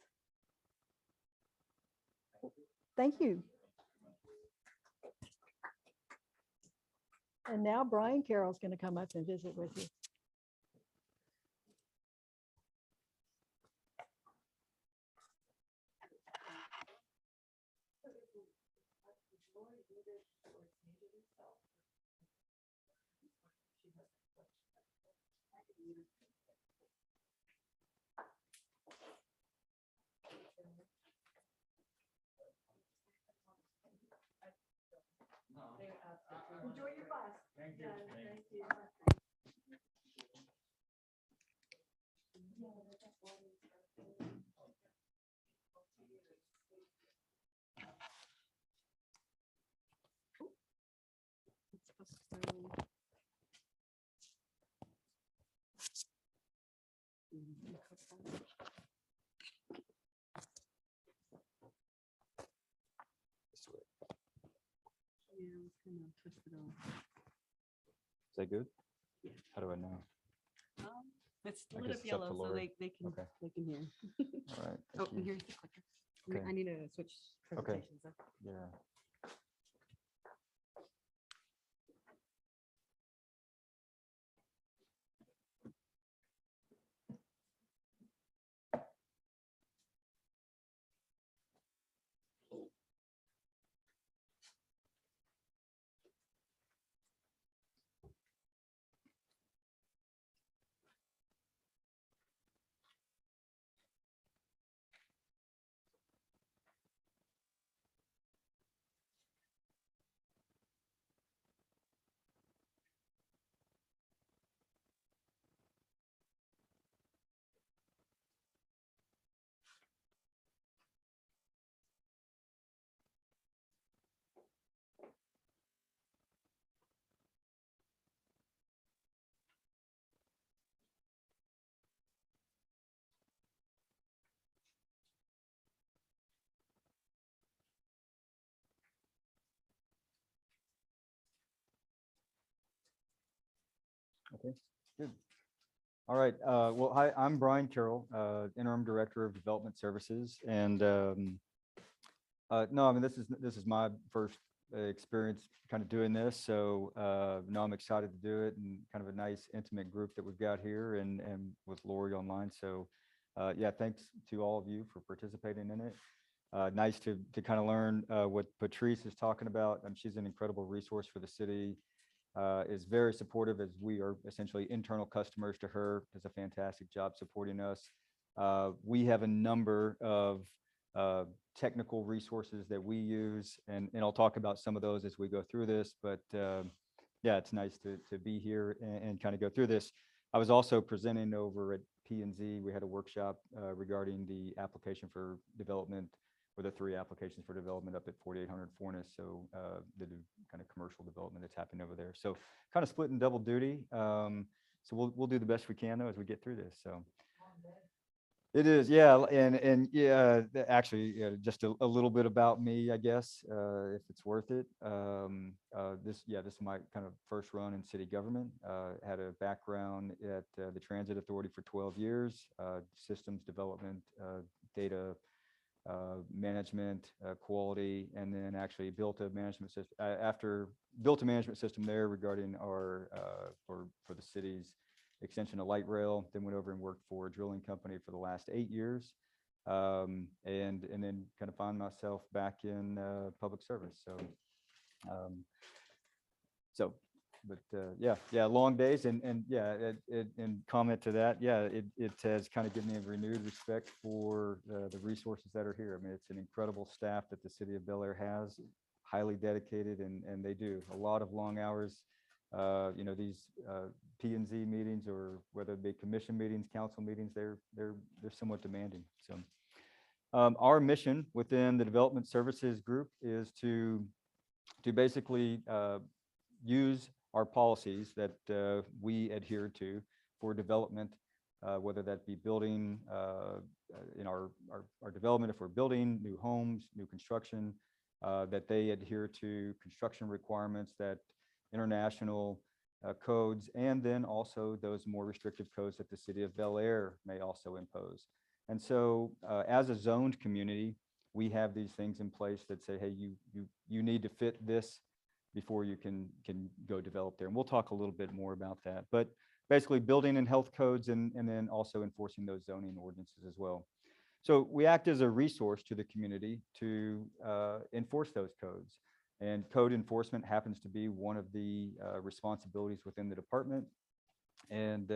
Thank you. And now Brian Carroll's going to come up and visit with you. Enjoy your bus. Thank you. Thank you. kind of twisted on. Is that good? Yeah. How do I know? It's I lit guess up it's up to yellow, so Lori. they can, Okay. they can hear. All right. Oh, thank and you. here's the clicker. I mean, Okay. I need to switch presentations. Up. Yeah. Okay, good. All right. Well, hi, I'm Bryan Carroll, Interim Director of Development Services. And no, I mean, this is my first experience kind of doing this. So no, I'm excited to do it, and kind of a nice intimate group that we've got here, and with Lori online. So yeah, thanks to all of you for participating in it. Nice to kind of learn what Patrice is talking about. She's an incredible resource for the city. Is very supportive, as we are essentially internal customers to her. Does a fantastic job supporting us. We have a number of technical resources that we use, and I'll talk about some of those as we go through this, but yeah, it's nice to be here and kind of go through this. I was also presenting over at P&Z. We had a workshop regarding the application for development, or the 3 applications for development up at 4800 Fornes. So the kind of commercial development that's happening over there. So kind of splitting double duty. So we'll do the best we can though as we get through this. So it is, yeah, and yeah, actually, just a little bit about me, I guess, if it's worth it. This is my kind of first run in city government. Had a background at the Transit Authority for 12 years, systems development, data management, quality, and then actually built a management system. Built a management system there regarding our for the city's extension of light rail. Then went over and worked for a drilling company for the last 8 years, and then kind of found myself back in public service. But yeah, long days, and yeah, and comment to that, yeah, it has kind of given me a renewed respect for the resources that are here. I mean, it's an incredible staff that the city of Bellaire has, highly dedicated, and they do a lot of long hours. You know, these P&Z meetings, or whether it be commission meetings, council meetings, they're somewhat demanding. So our mission within the development services group is to basically use our policies that we adhere to for development, whether that be building in our development, if we're building new homes, new construction, that they adhere to construction requirements, that international codes, and then also those more restrictive codes that the city of Bellaire may also impose. And so as a zoned community, we have these things in place that say, hey, you need to fit this before you can go develop there. And we'll talk a little bit more about that. But basically building and health codes, and then also enforcing those zoning ordinances as well. So we act as a resource to the community to enforce those codes. And code enforcement happens to be one of the responsibilities within the department. And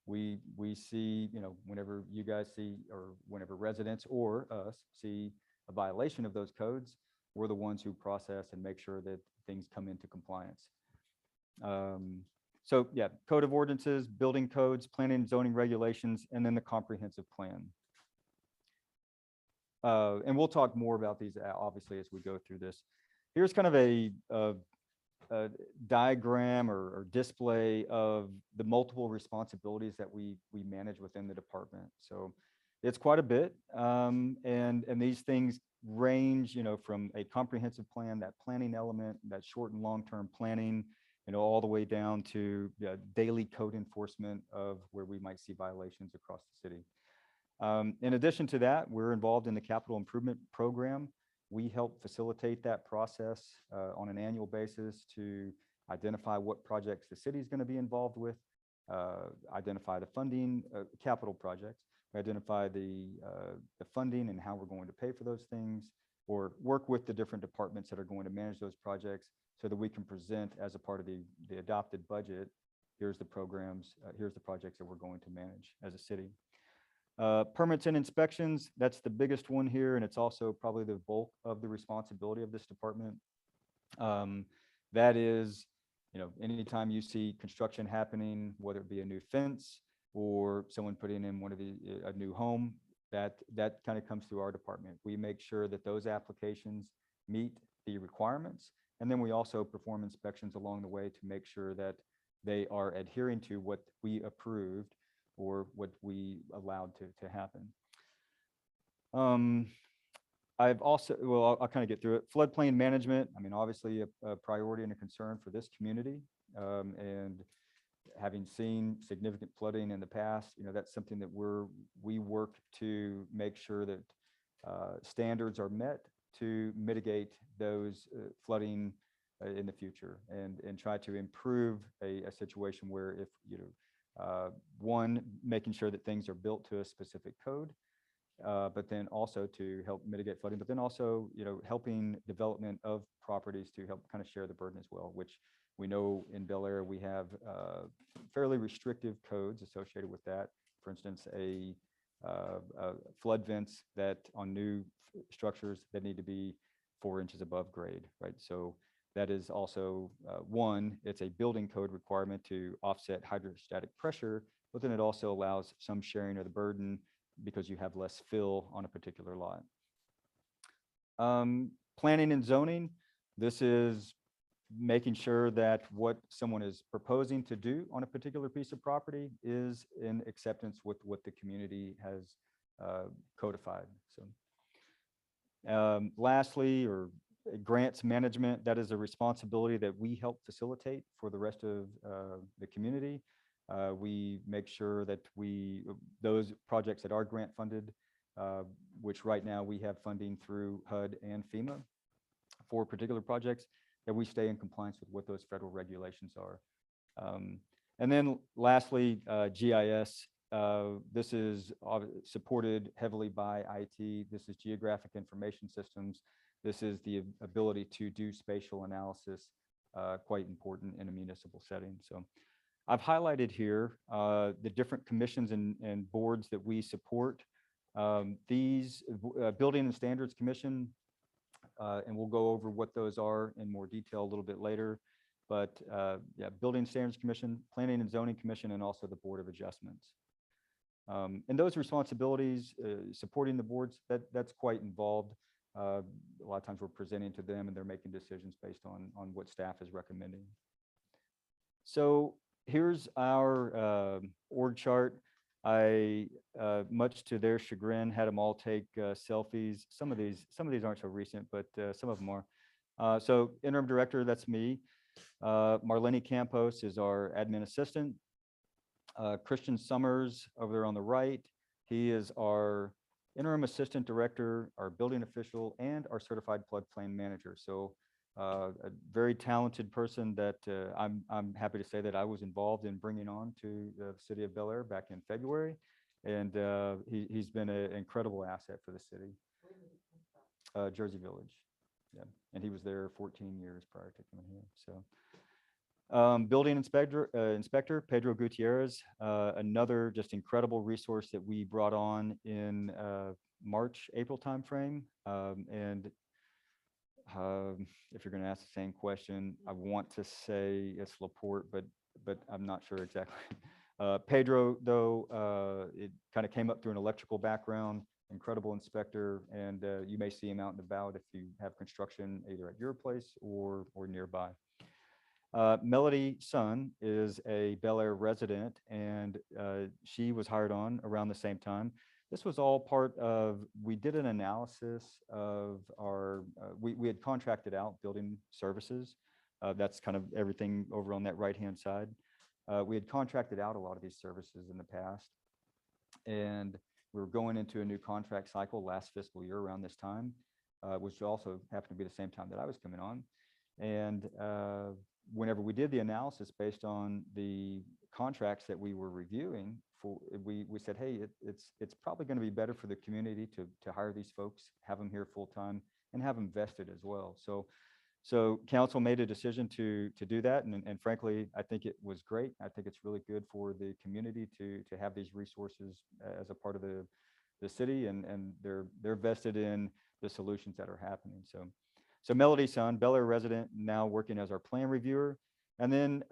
we see, you know, whenever you guys see, or whenever residents or us see a violation of those codes, we're the ones who process and make sure that things come into compliance. So yeah, code of ordinances, building codes, planning and zoning regulations, and then the comprehensive plan. And we'll talk more about these obviously as we go through this. Here's kind of a diagram or display of the multiple responsibilities that we manage within the department. So It's quite a bit. And these things range, from a comprehensive plan, that planning element, that short and long-term planning, all the way down to daily code enforcement of where we might see violations across the city. In addition to that, we're involved in the capital improvement program. We help facilitate that process on an annual basis to identify what projects the city is going to be involved with, identify the funding, capital projects, identify the funding and how we're going to pay for those things, or work with the different departments that are going to manage those projects so that we can present as a part of the adopted budget, here's the programs, here's the projects that we're going to manage as a city. Permits and inspections, that's the biggest one here, and it's also probably the bulk of the responsibility of this department. That is, anytime you see construction happening, whether it be a new fence or someone putting in a new home, that kind of comes through our department. We make sure that those applications meet the requirements, and then we also perform inspections along the way to make sure that they are adhering to what we approved or what we allowed to happen. I've also, well, I'll kind of get through it. Floodplain management, I mean, obviously a priority and a concern for this community. And having seen significant flooding in the past, that's something that we work to make sure that standards are met to mitigate those flooding in the future, and try to improve a situation where if, one, making sure that things are built to a specific code, but then also to help mitigate flooding, but then also, helping development of properties to help kind of share the burden as well, which we know in Bellaire we have fairly restrictive codes associated with that. For instance, a flood vents that on new structures that need to be 4 inches above grade, right? So that is also one, it's a building code requirement to offset hydrostatic pressure, but then it also allows some sharing of the burden because you have less fill on a particular lot. Planning and zoning, this is making sure that what someone is proposing to do on a particular piece of property is in acceptance with what the community has codified. So lastly, or grants management, that is a responsibility that we help facilitate for the rest of the community. We make sure that those projects that are grant funded, which right now we have funding through HUD and FEMA for particular projects, that we stay in compliance with what those federal regulations are. And then lastly, GIS. This is supported heavily by IT. This is geographic information systems. This is the ability to do spatial analysis, quite important in a municipal setting. So I've highlighted here the different commissions and boards that we support. These Building and Standards Commission, and we'll go over what those are in more detail a little bit later. But yeah, Building Standards Commission, Planning and Zoning Commission, and also the Board of Adjustments. And those responsibilities, supporting the boards, that's quite involved. A lot of times we're presenting to them and they're making decisions based on what staff is recommending. So here's our org chart. I, much to their chagrin, had them all take selfies. Some of these aren't so recent, but some of them are. So interim director, that's me. Marlene Campos is our admin assistant. Christian Summers over there on the right, he is our interim assistant director, our building official, and our certified floodplain manager. So a very talented person that I'm happy to say that I was involved in bringing on to the city of Bellaire back in February. And he's been an incredible asset for the city. Jersey Village. Yeah, and he was there 14 years prior to coming here. So building inspector Pedro Gutierrez, another just incredible resource that we brought on in March, April timeframe. And if you're going to ask the same question, I want to say it's Laporte, but I'm not sure exactly. Pedro, though, it kind of came up through an electrical background, incredible inspector, and you may see him out and about if you have construction either at your place or nearby. Melody Sun is a Bellaire resident, and she was hired on around the same time. This was all part of, we did an analysis of our, we had contracted out building services. That's kind of everything over on that right-hand side. We had contracted out a lot of these services in the past. And we were going into a new contract cycle last fiscal year around this time, which also happened to be the same time that I was coming on. And whenever we did the analysis based on the contracts that we were reviewing, we said, hey, it's probably going to be better for the community to hire these folks, have them here full time, and have them vested as well. So council made a decision to do that, and frankly, I think it was great. I think it's really good for the community to have these resources as a part of the city, and they're vested in the solutions that are happening. So Melody Sun, Bellaire resident, now working as our plan reviewer, and then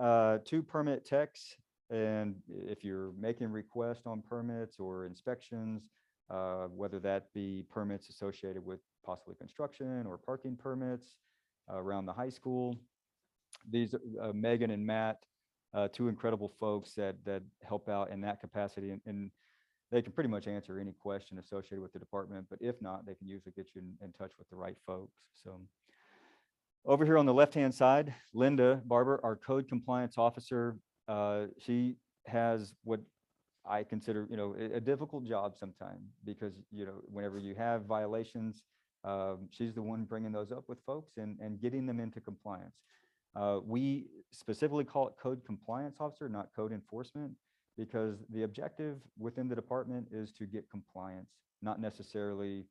2 permit techs. And if you're making requests on permits or inspections, whether that be permits associated with possibly construction or parking permits around the high school, these are Megan and Matt, 2 incredible folks that help out in that capacity, and they can pretty much answer any question associated with the department, but if not, they can usually get you in touch with the right folks. So over here on the left-hand side, Linda Barber, our code compliance officer, she has what I consider, a difficult job sometimes, because, whenever you have violations, she's the one bringing those up with folks and getting them into compliance. We specifically call it code compliance officer, not code enforcement, because the objective within the department is to get compliance, not necessarily,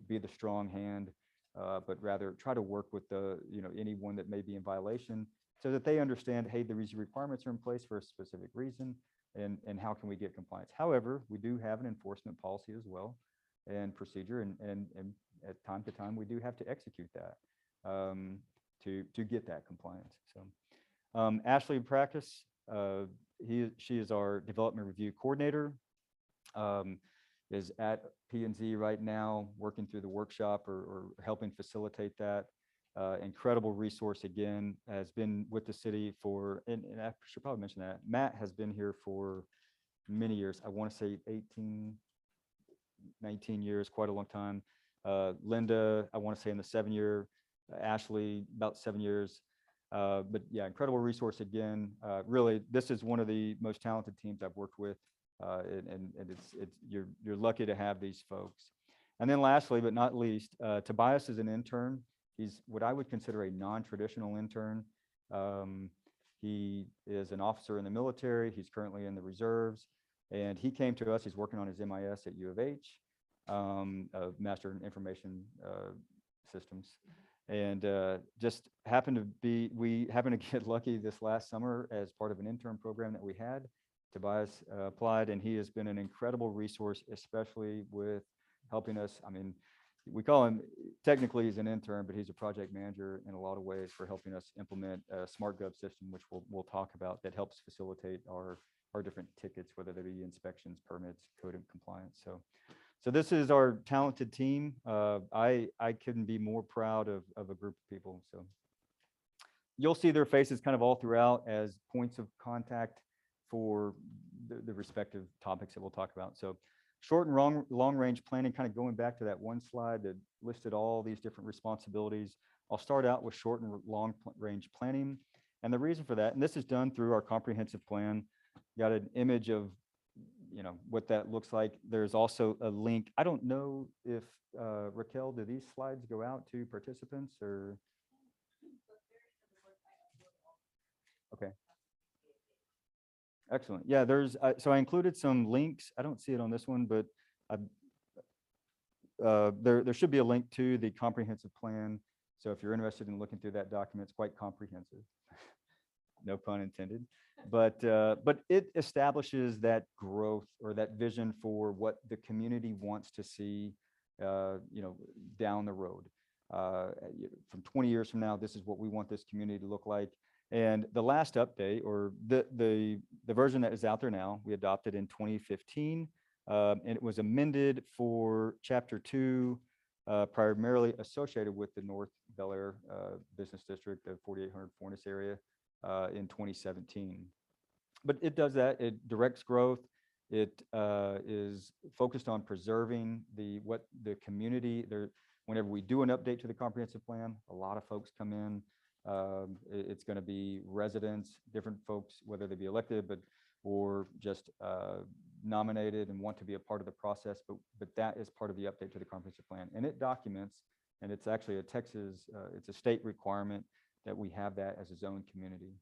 be the strong hand, but rather try to work with anyone that may be in violation, so that they understand, hey, these requirements are in place for a specific reason, and how can we get compliance. However, we do have an enforcement policy as well, and procedure, and at time to time, we do have to execute that to get that compliance. So Ashley Practice, she is our development review coordinator, is at P&Z right now, working through the workshop or helping facilitate that. Incredible resource, again, has been with the city for, and I should probably mention that, Matt has been here for many years. I want to say 18, 19 years, quite a long time. Linda, I want to say in the 7-year, Ashley, about 7 years. But yeah, incredible resource again. Really, this is one of the most talented teams I've worked with, and you're lucky to have these folks. And then lastly, but not least, Tobias is an intern. He's what I would consider a non-traditional intern. He is an officer in the military. He's currently in the reserves, and he came to us. He's working on his MIS at U of H, Master in Information Systems. And just we happened to get lucky this last summer as part of an intern program that we had. Tobias applied, and he has been an incredible resource, especially with helping us. I mean, we call him, technically he's an intern, but he's a project manager in a lot of ways for helping us implement a SmartGov system, which we'll talk about, that helps facilitate our different tickets, whether they be inspections, permits, code and compliance. So this is our talented team. I couldn't be more proud of a group of people. So you'll see their faces kind of all throughout as points of contact for the respective topics that we'll talk about. So short and long range planning, kind of going back to that one slide that listed all these different responsibilities. I'll start out with short and long range planning. And the reason for that, and this is done through our comprehensive plan, got an image of what that looks like. There's also a link. I don't know if Raquel, do these slides go out to participants or? Okay. Excellent. Yeah, there's, so I included some links. I don't see it on this one, but there should be a link to the comprehensive plan. So if you're interested in looking through that document, it's quite comprehensive. No pun intended. But it establishes that growth or that vision for what the community wants to see, down the road. From 20 years from now, this is what we want this community to look like. And the last update, or the version that is out there now, we adopted in 2015, and it was amended for Chapter 2, primarily associated with the North Bellaire Business District, the 4800 Forness area, in 2017. But it does that. It directs growth. It is focused on preserving what the community there. Whenever we do an update to the comprehensive plan, a lot of folks come in. It's going to be residents, different folks, whether they be elected, or just nominated and want to be a part of the process. But that is part of the update to the comprehensive plan, and it documents. And it's actually a Texas. It's a state requirement that we have that as a zone community.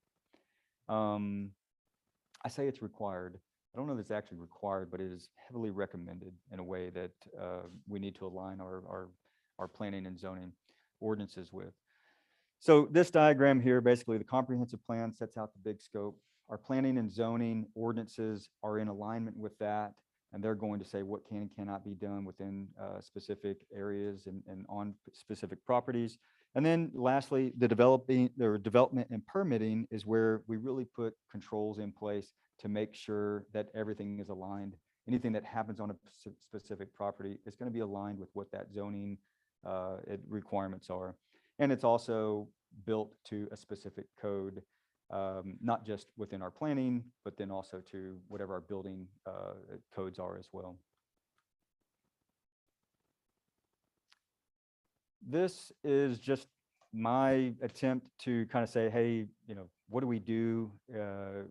I say it's required. I don't know if it's actually required, but it is heavily recommended in a way that we need to align our planning and zoning ordinances with. So this diagram here, basically the comprehensive plan sets out the big scope. Our planning and zoning ordinances are in alignment with that, and they're going to say what can and cannot be done within specific areas and on specific properties. And then lastly, the development and permitting is where we really put controls in place to make sure that everything is aligned. Anything that happens on a specific property is going to be aligned with what that zoning requirements are. And it's also built to a specific code, not just within our planning, but then also to whatever our building codes are as well. This is just my attempt to kind of say, hey, what do we do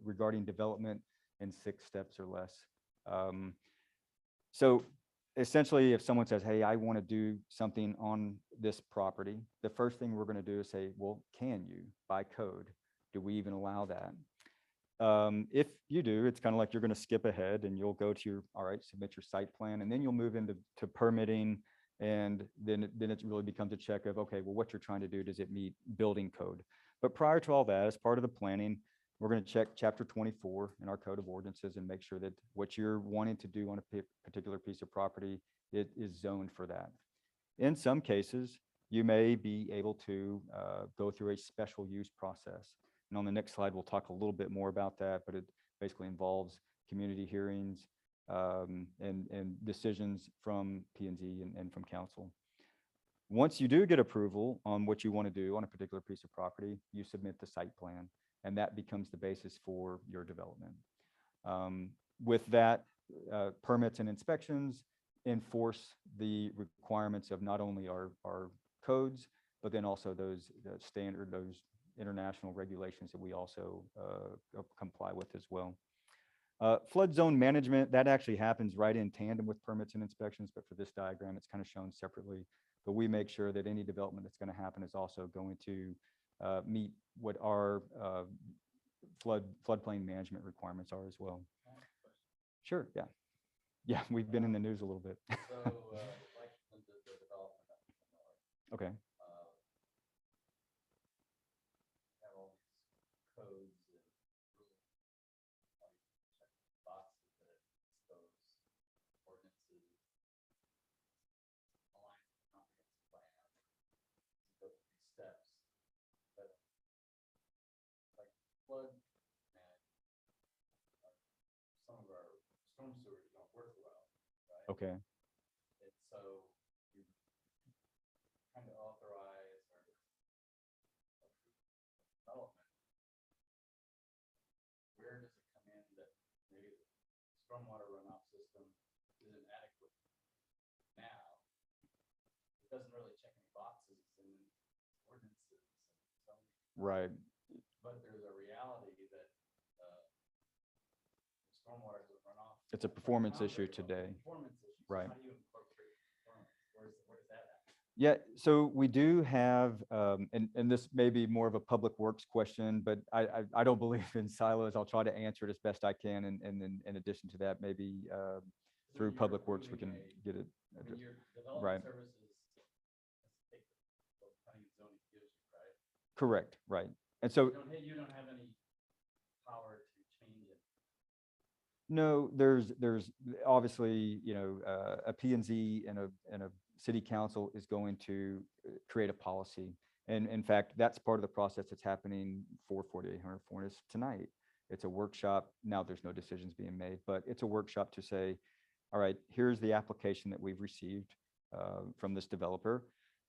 regarding development in 6 steps or less? So essentially, if someone says, hey, I want to do something on this property, the first thing we're going to do is say, well, can you, by code, do we even allow that? If you do, it's kind of like you're going to skip ahead and you'll go to all right, submit your site plan, and then you'll move into permitting. And then it really becomes a check of, okay, well, what you're trying to do, does it meet building code? But prior to all that, as part of the planning, we're going to check chapter 24 in our code of ordinances and make sure that what you're wanting to do on a particular piece of property, it is zoned for that. In some cases, you may be able to go through a special use process. And on the next slide, we'll talk a little bit more about that, but it basically involves community hearings, and decisions from P&Z and from council. Once you do get approval on what you want to do on a particular piece of property, you submit the site plan, and that becomes the basis for your development. With that, permits and inspections enforce the requirements of not only our codes, but then also those international regulations that we also comply with as well. Flood zone management, that actually happens right in tandem with permits and inspections, but for this diagram, it's kind of shown separately. But we make sure that any development that's going to happen is also going to meet what our floodplain management requirements are as well. Sure, yeah. Yeah, we've been in the news a little bit. So, like the development of Bellaire, Okay. have all these codes and rules, like check boxes that those ordinances align with the comprehensive plan, go through these steps. But like flood management, some of our storm sewers don't work well, right? Okay. And so you kind of authorize or development. Where does it come in that maybe the stormwater runoff system isn't adequate now? It doesn't really check any boxes in ordinances and zoning. Right. But there's a reality that stormwater doesn't run off. It's a performance Not issue very well. today. Performance issue. So Right. how do you incorporate performance? Where's that at? Yeah, so we do have, and this may be more of a public works question, but I don't believe in silos. I'll try to answer it as best I can. And then in addition to that, maybe through public works, we can get it. I mean, your development Right. services take what planning and zoning gives you, right? Correct, right. And so You don't have any power to change it. no, there's obviously, a P&Z and a city council is going to create a policy. And in fact, that's part of the process that's happening for 4800 Fortis tonight. It's a workshop. Now there's no decisions being made, but it's a workshop to say, all right, here's the application that we've received from this developer.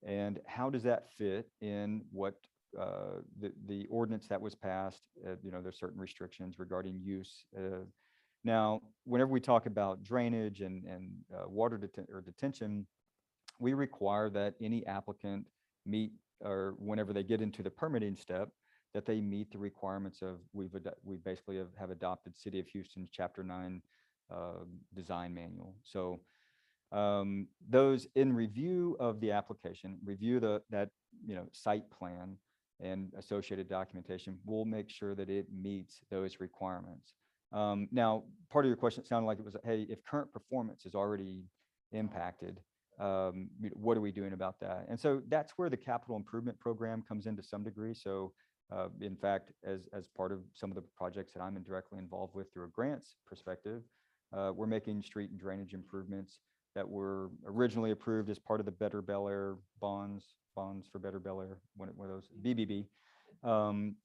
And how does that fit in what the ordinance that was passed? There's certain restrictions regarding use. Now, whenever we talk about drainage and water detention, we require that any applicant meet, or whenever they get into the permitting step, that they meet the requirements of, we basically have adopted City of Houston's Chapter 9 design manual. So those in review of the application, review that site plan and associated documentation, will make sure that it meets those requirements. Now, part of your question sounded like it was, hey, if current performance is already impacted, what are we doing about that? And so that's where the capital improvement program comes in to some degree. So in fact, as part of some of the projects that I'm directly involved with through a grants perspective, we're making street and drainage improvements that were originally approved as part of the Better Bellaire bonds for Better Bellaire, one of those, BBB.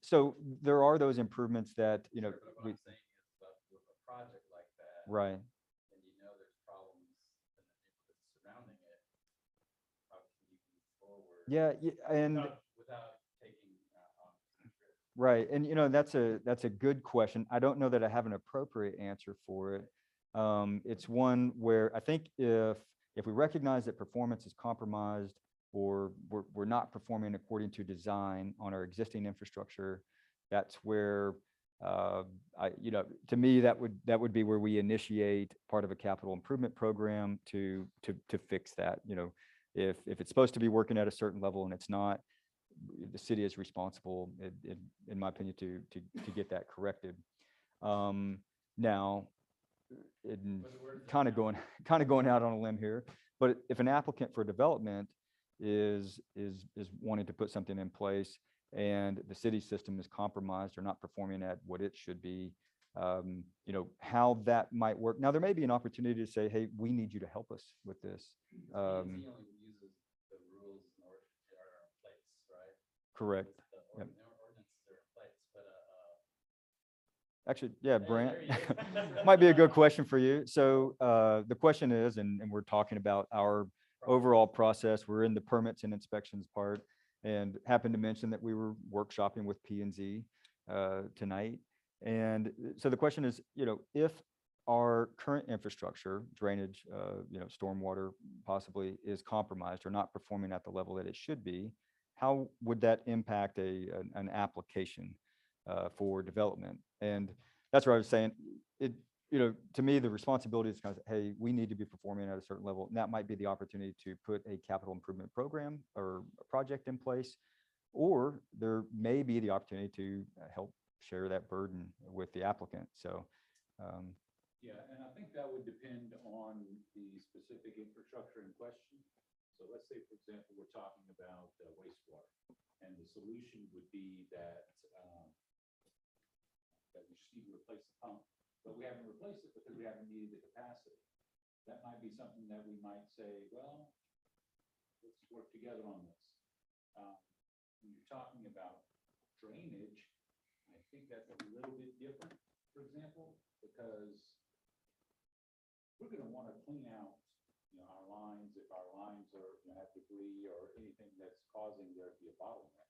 So there are those improvements that, Sure, but what I'm saying is, with a project like that, right. and there's problems in the neighborhood surrounding it, how can you move forward? Yeah, and Without taking on some risk? right, and that's a good question. I don't know that I have an appropriate answer for it. It's one where I think if we recognize that performance is compromised, or we're not performing according to design on our existing infrastructure, that's where to me, that would be where we initiate part of a capital improvement program to fix that. If it's supposed to be working at a certain level and it's not, the city is responsible, in my opinion, to get that corrected. Now, kind of going out on a limb here, but if an applicant for development is wanting to put something in place and the city system is compromised or not performing at what it should be, how that might work. Now, there may be an opportunity to say, hey, we need you to help us with this. He only uses the rules in order that are in place, right? Correct. The Yep. ordinances are in place, but Actually, yeah, Brant, there you go. might be a good question for you. So the question is, and we're talking about our overall process, we're in the permits and inspections part, and happened to mention that we were workshopping with P&Z tonight. And so the question is, if our current infrastructure, drainage, stormwater possibly is compromised or not performing at the level that it should be, how would that impact an application for development? And that's what I was saying. To me, the responsibility is kind of, hey, we need to be performing at a certain level. And that might be the opportunity to put a capital improvement program or a project in place, or there may be the opportunity to help share that burden with the applicant. So, yeah, and I think that would depend on the specific infrastructure in question. So let's say, for example, we're talking about wastewater, and the solution would be that we just need to replace the pump, but we haven't replaced it because we haven't needed the capacity. That might be something that we might say, well, let's work together on this. When you're talking about drainage, I think that's a little bit different, for example, because we're going to want to clean out, our lines if our lines are have debris or anything that's causing there to be a bottleneck.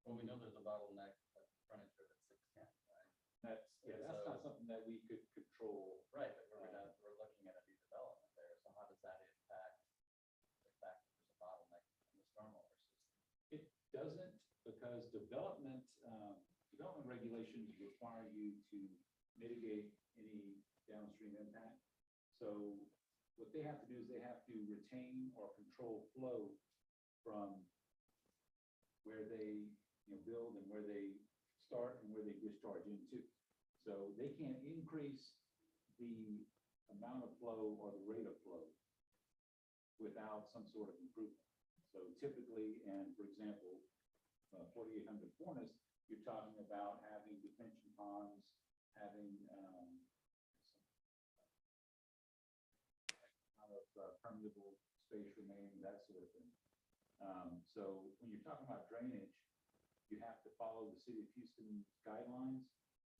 Well, we know there's a bottleneck at the frontage of 610, right? That's not something that we could control. Right, but we're looking at a redevelopment there. So how does that impact the fact that there's a bottleneck in the stormwater system? It doesn't, because development regulations require you to mitigate any downstream impact. So what they have to do is they have to retain or control flow from where they build and where they start and where they discharge into. So they can't increase the amount of flow or the rate of flow without some sort of improvement. So typically, and for example, 4800 Fornes, you're talking about having detention ponds, having permeable space remaining, that sort of thing. So when you're talking about drainage, you have to follow the City of Houston guidelines.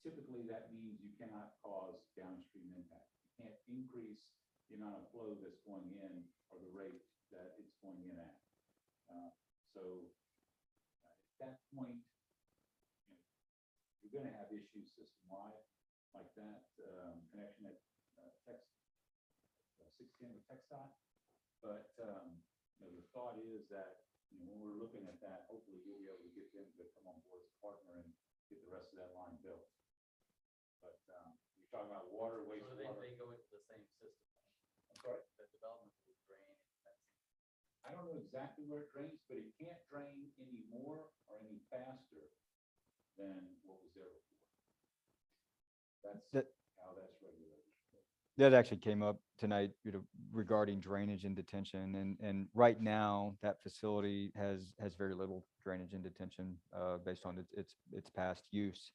Typically, that means you cannot cause downstream impact. You can't increase the amount of flow that's going in or the rate that it's going in at. So at that point, you're going to have issues. issue system-wide, like that connection at Tex, 610 with TxDOT. But the thought is that when we're looking at that, hopefully you'll be able to get them to come on board as a partner and get the rest of that line built. But you're talking about water, wastewater. They go into the same system. I'm sorry? The development will drain. I don't know exactly where it drains, but it can't drain any more or any faster than what was there before. That's how that's regulated. That actually came up tonight, regarding drainage and detention. And right now, that facility has very little drainage and detention based on its past use.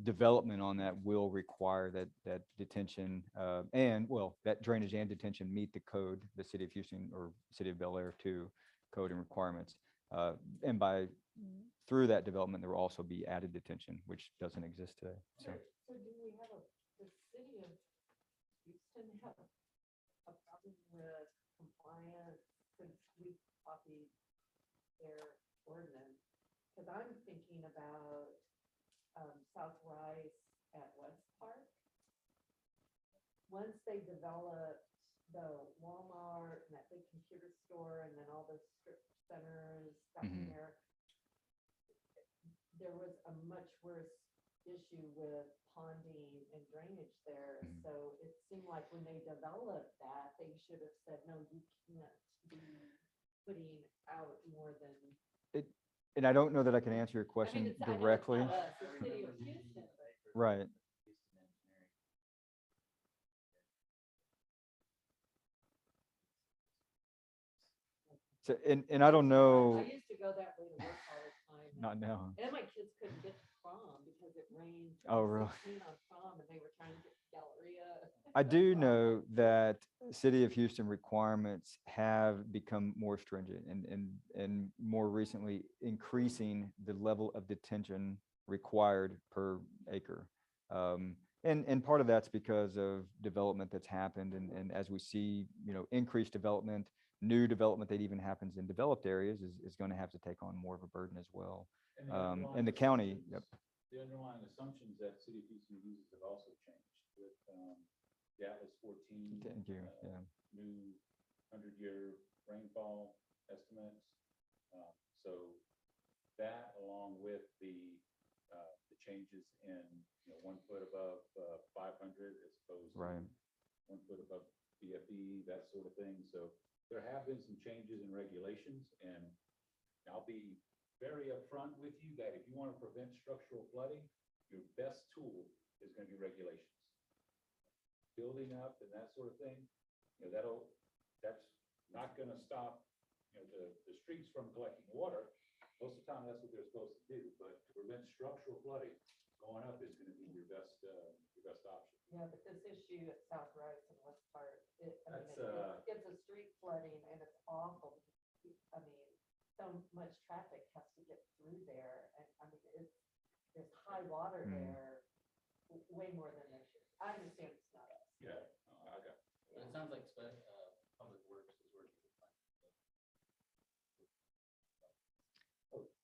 Development on that will require that detention and, well, that drainage and detention meet the code, the city of Houston or city of Bellaire too, code and requirements. And through that development, there will also be added detention, which doesn't exist today. So. So do we have the city of Houston have a problem with compliance since we copied their ordinance? Because I'm thinking about South Rise at West Park. Once they developed the Walmart and that big computer store and then all the strip centers down Mhm. there was a much worse issue with ponding and drainage there. Mhm. So it seemed like when they developed that, they should have said, no, you can't be putting out more than. And I don't know that I can answer your I mean, question it's- I know it's directly. not us, it's city of Houston, but Right. So, and I don't know, I used to go that way to work all the time. not now. And my kids couldn't get to prom because it rained. Oh, really? 16 on prom and they were trying to get to Galleria. I do know that city of Houston requirements have become more stringent and more recently increasing the level of detention required per acre. And part of that's because of development that's happened. And as we see, increased development, new development that even happens in developed areas is going to have to take on more of a burden as well. And And the county, yep. The underlying assumptions that City of Houston uses have also changed with the Atlas 14. Thank you, yeah. New 100-year rainfall estimates. So that, along with the changes in 1 foot above 500 as opposed Right. to 1 foot above BFE, that sort of thing. So there have been some changes in regulations, and I'll be very upfront with you that if you want to prevent structural flooding, your best tool is going to be regulations. Building up and that sort of thing, that's not going to stop, the streets from collecting water. Most of the time, that's what they're supposed to do, but to prevent structural flooding, going up is going to be your best option. Yeah, but this issue at South Rise and West Park, it's a street flooding and it's awful. I mean, so much traffic has to get through there, and I mean, there's high water there, way more than there should. I understand it's not us. Yeah, I got. But it sounds like Public Works is working with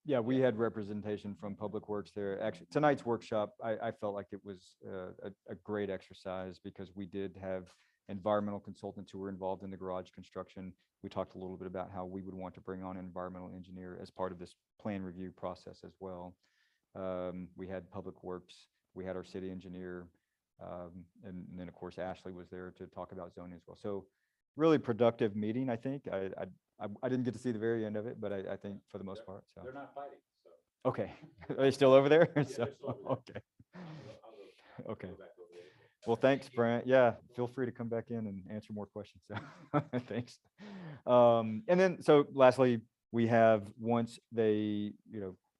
Yeah, we had representation from Public Works there. Actually, tonight's workshop, I felt like it was a great exercise because we did have environmental consultants who were involved in the garage construction. We talked a little bit about how we would want to bring on an environmental engineer as part of this plan review process as well. We had Public Works, we had our city engineer, and then of course Ashley was there to talk about zoning as well. So really productive meeting, I think. I didn't get to see the very end of it, but I think for the most part. So They're not fighting, so. okay, are they still over there? Yeah, So, they're still over there. okay, I'll go okay. back over there. Well, thanks, Bryan. Yeah, feel free to come back in and answer more questions. So, thanks. And then, so lastly, we have, once they,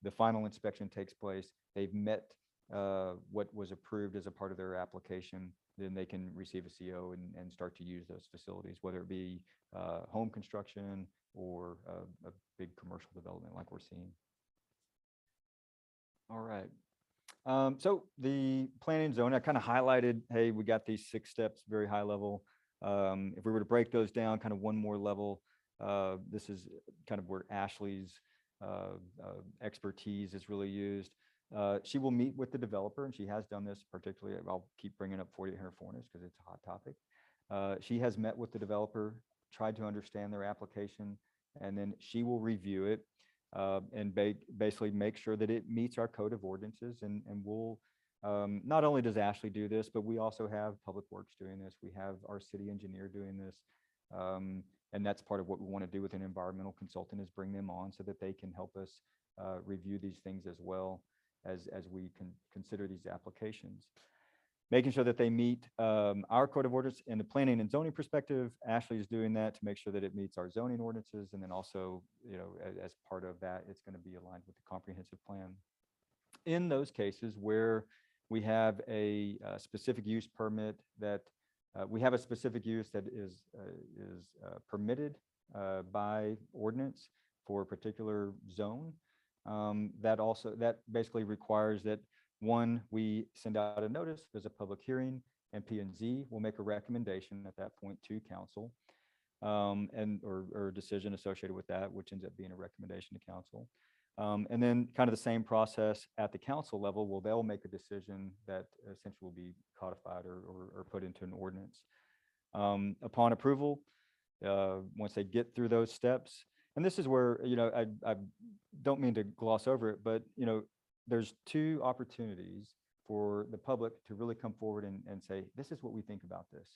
the final inspection takes place, they've met what was approved as a part of their application, then they can receive a CO and start to use those facilities, whether it be home construction or a big commercial development like we're seeing. All right. So the planning zone, I kind of highlighted, hey, we got these 6 steps, very high level. If we were to break those down kind of one more level, this is kind of where Ashley's expertise is really used. She will meet with the developer, and she has done this particularly. I'll keep bringing up 4800 Furnace because it's a hot topic. She has met with the developer, tried to understand their application, and then she will review it and basically make sure that it meets our code of ordinances. And we'll, not only does Ashley do this, but we also have Public Works doing this. We have our city engineer doing this. And that's part of what we want to do with an environmental consultant, is bring them on so that they can help us review these things as well as we can consider these applications. Making sure that they meet our code of orders in the planning and zoning perspective. Ashley is doing that to make sure that it meets our zoning ordinances. And then also, as part of that, it's going to be aligned with the comprehensive plan. In those cases where we have a specific use permit that we have a specific use that is permitted by ordinance for a particular zone, that basically requires that, one, we send out a notice, there's a public hearing, and P&Z will make a recommendation at that point to council, or a decision associated with that, which ends up being a recommendation to council. And then kind of the same process at the council level, they'll make a decision that essentially will be codified or put into an ordinance. Upon approval, once they get through those steps, and this is where, I don't mean to gloss over it, but, there's two opportunities for the public to really come forward and say, this is what we think about this.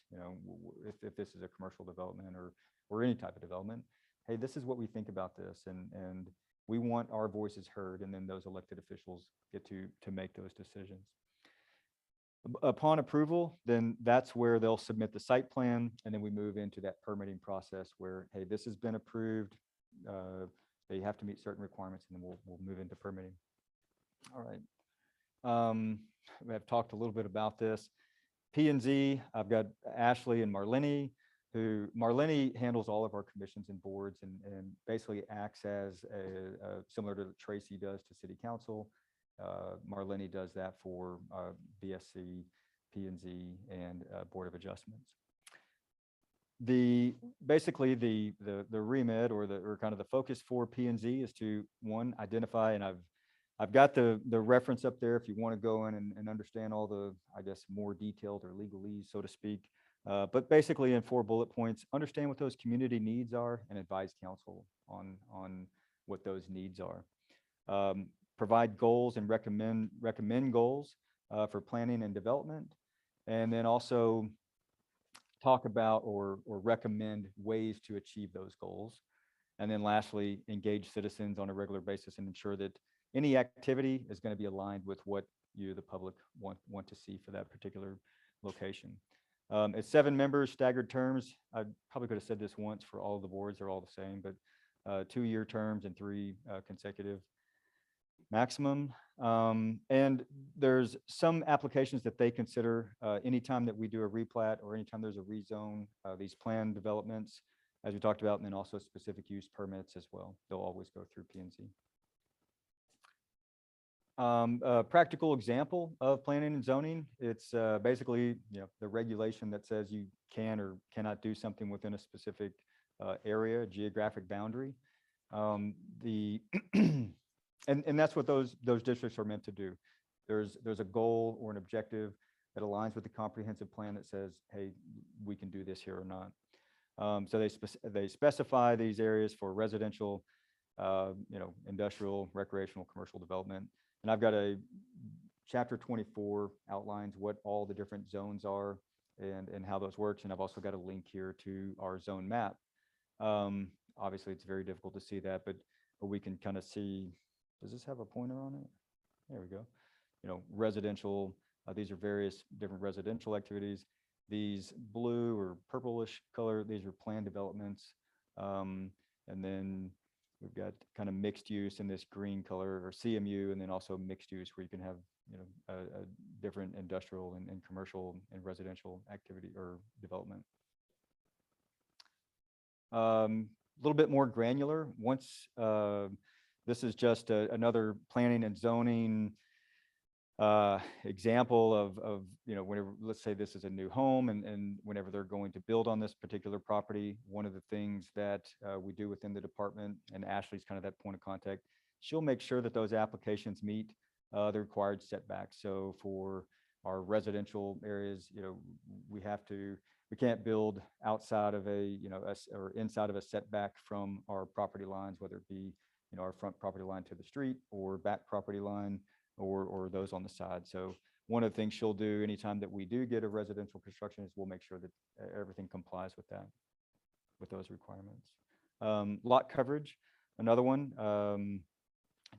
If this is a commercial development or any type of development, hey, this is what we think about this. And we want our voices heard, and then those elected officials get to make those decisions. Upon approval, then that's where they'll submit the site plan, and then we move into that permitting process where, hey, this has been approved. They have to meet certain requirements, and then we'll move into permitting. All right. I've talked a little bit about this. P&Z, I've got Ashley and Marlene, Marlene handles all of our commissions and boards and basically acts as similar to Tracy does to City Council. Marlene does that for BSC, P&Z, and Board of Adjustments. Basically the remit or kind of the focus for P&Z is to, one, identify, and I've got the reference up there if you want to go in and understand all the, I guess, more detailed or legalese, so to speak. But basically in 4 bullet points, understand what those community needs are and advise council on what those needs are. Provide goals and recommend goals for planning and development. And then also talk about or recommend ways to achieve those goals. And then lastly, engage citizens on a regular basis and ensure that any activity is going to be aligned with what you, the public, want to see for that particular location. It's 7 members, staggered terms. I probably could have said this once for all of the boards, they're all the same, but 2-year terms and 3 consecutive maximum. And there's some applications that they consider anytime that we do a replat or anytime there's a rezone, these plan developments, as we talked about, and then also specific use permits as well. They'll always go through P&Z. A practical example of planning and zoning, it's basically the regulation that says you can or cannot do something within a specific area, geographic boundary. And that's what those districts are meant to do. There's a goal or an objective that aligns with the comprehensive plan that says, hey, we can do this here or not. So they specify these areas for residential, industrial, recreational, commercial development. And I've got a chapter 24 outlines what all the different zones are and how those works. And I've also got a link here to our zone map. Obviously, it's very difficult to see that, but we can kind of see, does this have a pointer on it? There we go. Residential, these are various different residential activities. These blue or purplish color, these are planned developments. And then we've got kind of mixed use in this green color, or CMU, and then also mixed use where you can have a different industrial and commercial and residential activity or development. A little bit more granular. Once this is just another planning and zoning example of whenever, let's say this is a new home and whenever they're going to build on this particular property, one of the things that we do within the department, and Ashley's kind of that point of contact, she'll make sure that those applications meet the required setbacks. So for our residential areas, we can't build outside of or inside of a setback from our property lines, whether it be, our front property line to the street or back property line or those on the side. So one of the things she'll do anytime that we do get a residential construction is we'll make sure that everything complies with that, with those requirements. Lot coverage, another one,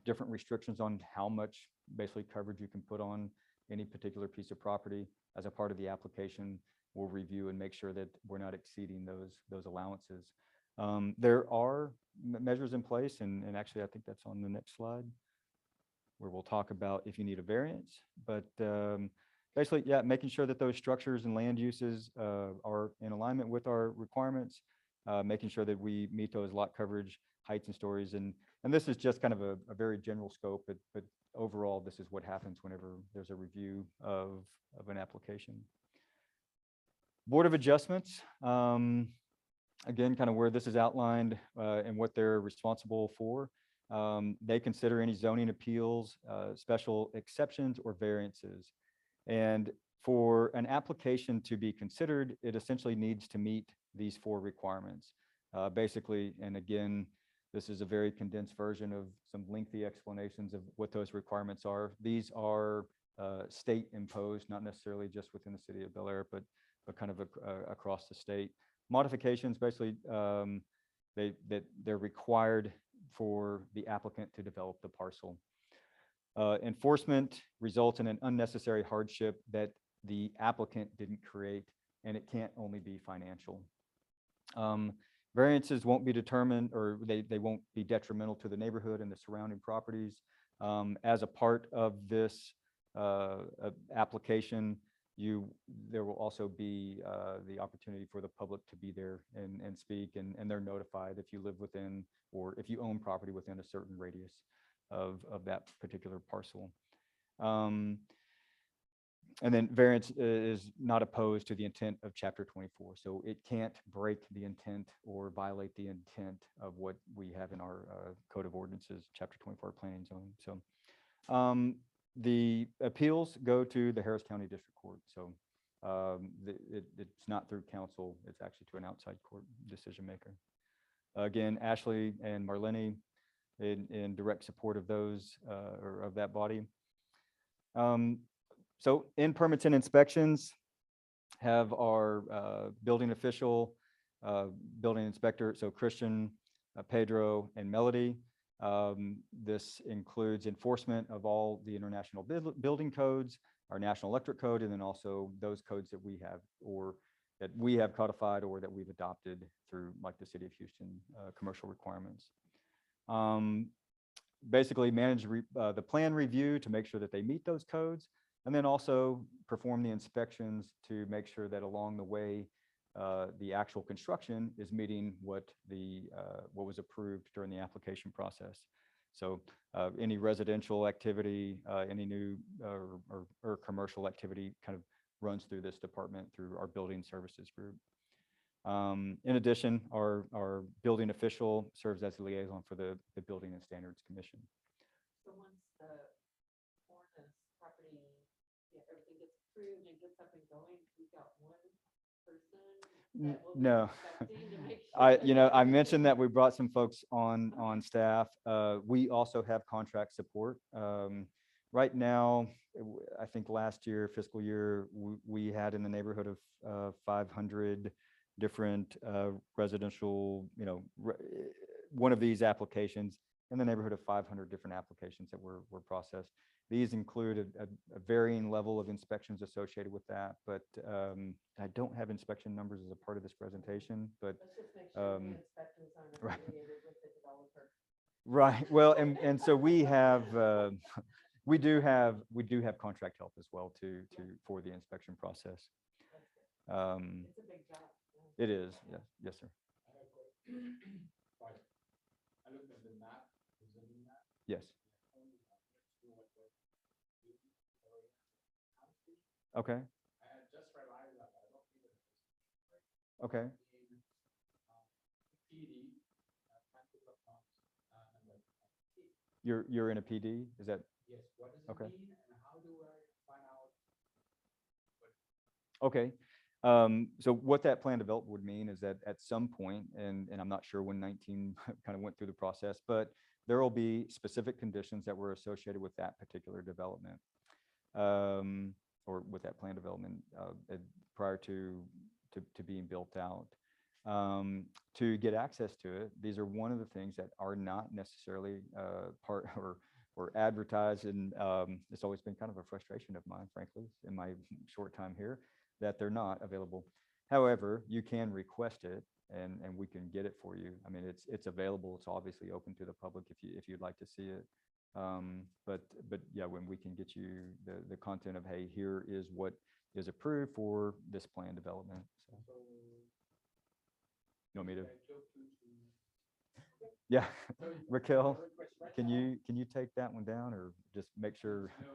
different restrictions on how much basically coverage you can put on any particular piece of property. As a part of the application, we'll review and make sure that we're not exceeding those allowances. There are measures in place, and actually I think that's on the next slide, where we'll talk about if you need a variance. But basically, yeah, making sure that those structures and land uses are in alignment with our requirements, making sure that we meet those lot coverage, heights and stories. And this is just kind of a very general scope, but overall, this is what happens whenever there's a review of an application. Board of Adjustments, again, kind of where this is outlined and what they're responsible for. They consider any zoning appeals, special exceptions or variances. And for an application to be considered, it essentially needs to meet these 4 requirements. Basically, and again, this is a very condensed version of some lengthy explanations of what those requirements are. These are state imposed, not necessarily just within the city of Bellaire, but kind of across the state. Modifications, basically, they're required for the applicant to develop the parcel. Enforcement results in an unnecessary hardship that the applicant didn't create, and it can't only be financial. Variances won't be determined, or they won't be detrimental to the neighborhood and the surrounding properties. As a part of this application, there will also be the opportunity for the public to be there and speak, and they're notified if you live within, or if you own property within a certain radius of that particular parcel. And then variance is not opposed to the intent of Chapter 24. So it can't break the intent or violate the intent of what we have in our Code of Ordinances, Chapter 24 Planning and Zoning. So the appeals go to the Harris County District Court. So it's not through council, it's actually to an outside court decision maker. Again, Ashley and Marlene in direct support of those or of that body. So in Permatent Inspections, have our building official, building inspector, so Christian, Pedro, and Melody. This includes enforcement of all the international building codes, our national electric code, and then also those codes that we have, or that we have codified, or that we've adopted through, like, the City of Houston commercial requirements. Basically manage the plan review to make sure that they meet those codes, and then also perform the inspections to make sure that along the way, the actual construction is meeting what was approved during the application process. So any residential activity, any new or commercial activity kind of runs through this department through our building services group. In addition, our building official serves as a liaison for the Building and Standards Commission. So once the Cornice property, everything gets approved and gets up and going, we've got one person that will be No. inspecting to make sure I mentioned that we brought some folks on staff. We also have contract support. Right now, I think last year, fiscal year, we had in the neighborhood of 500 different residential, one of these applications, in the neighborhood of 500 different applications that were processed. These include a varying level of inspections associated with that, but I don't have inspection numbers as a part of this presentation, but let's just make sure the inspectors aren't right. affiliated with the developer. right. Well, and so we have, we do have contract help as well for the inspection process. That's good. It's a big job. Yeah. It is, yes, sir. Right. I looked at the map, the zoning map. Yes. Okay. I just realized that I don't need it. Okay. PD, You're in a PD? Is that yes, what does Okay. it mean and how do I find out? Okay. So what that plan development would mean is that at some point, and I'm not sure when 19 kind of went through the process, but there will be specific conditions that were associated with that particular development, or with that plan development prior to being built out. To get access to it, these are one of the things that are not necessarily part or advertised, and it's always been kind of a frustration of mine, frankly, in my short time here, that they're not available. However, you can request it, and we can get it for you. I mean, it's available. It's obviously open to the public if you'd like to see it. But yeah, when we can get you the content of, hey, here is what is approved for this plan development. So, So, you want me to? I joke to- Yeah, So, Raquel, right can now, you take that one down, or just make sure? no,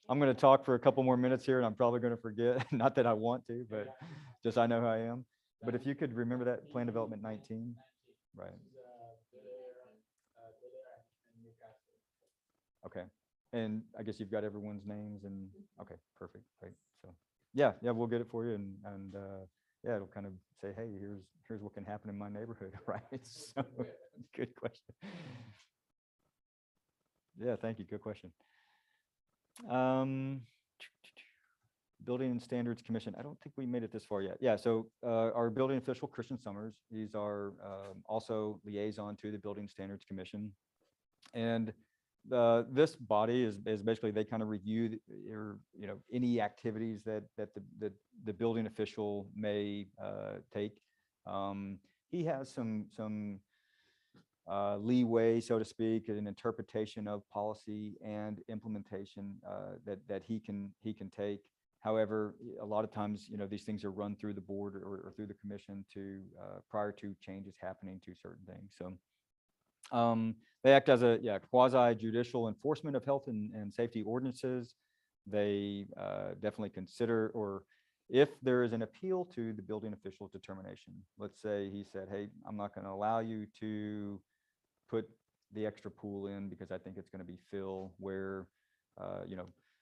I'm going to talk for a couple more minutes here, and I'm probably going to forget. Not that I want to, but just I know who I am. But if you could remember that plan development 19, right? Bellaire and Newcastle. Okay. And I guess you've got everyone's names and, okay, perfect, great. So, yeah, we'll get it for you, and yeah, it'll kind of say, hey, here's what can happen in my neighborhood, right? So, good question. Yeah, thank you, good question. Building and Standards Commission, I don't think we made it this far yet. Yeah, so our building official, Christian Summers, he's our also liaison to the Building Standards Commission. And this body is basically, they kind of review any activities that the building official may take. He has some leeway, so to speak, in interpretation of policy and implementation that he can take. However, a lot of times, these things are run through the board or through the commission prior to changes happening to certain things. So they act as a quasi judicial enforcement of health and safety ordinances. They definitely consider, or if there is an appeal to the building official's determination, let's say he said, hey, I'm not going to allow you to put the extra pool in because I think it's going to be fill, where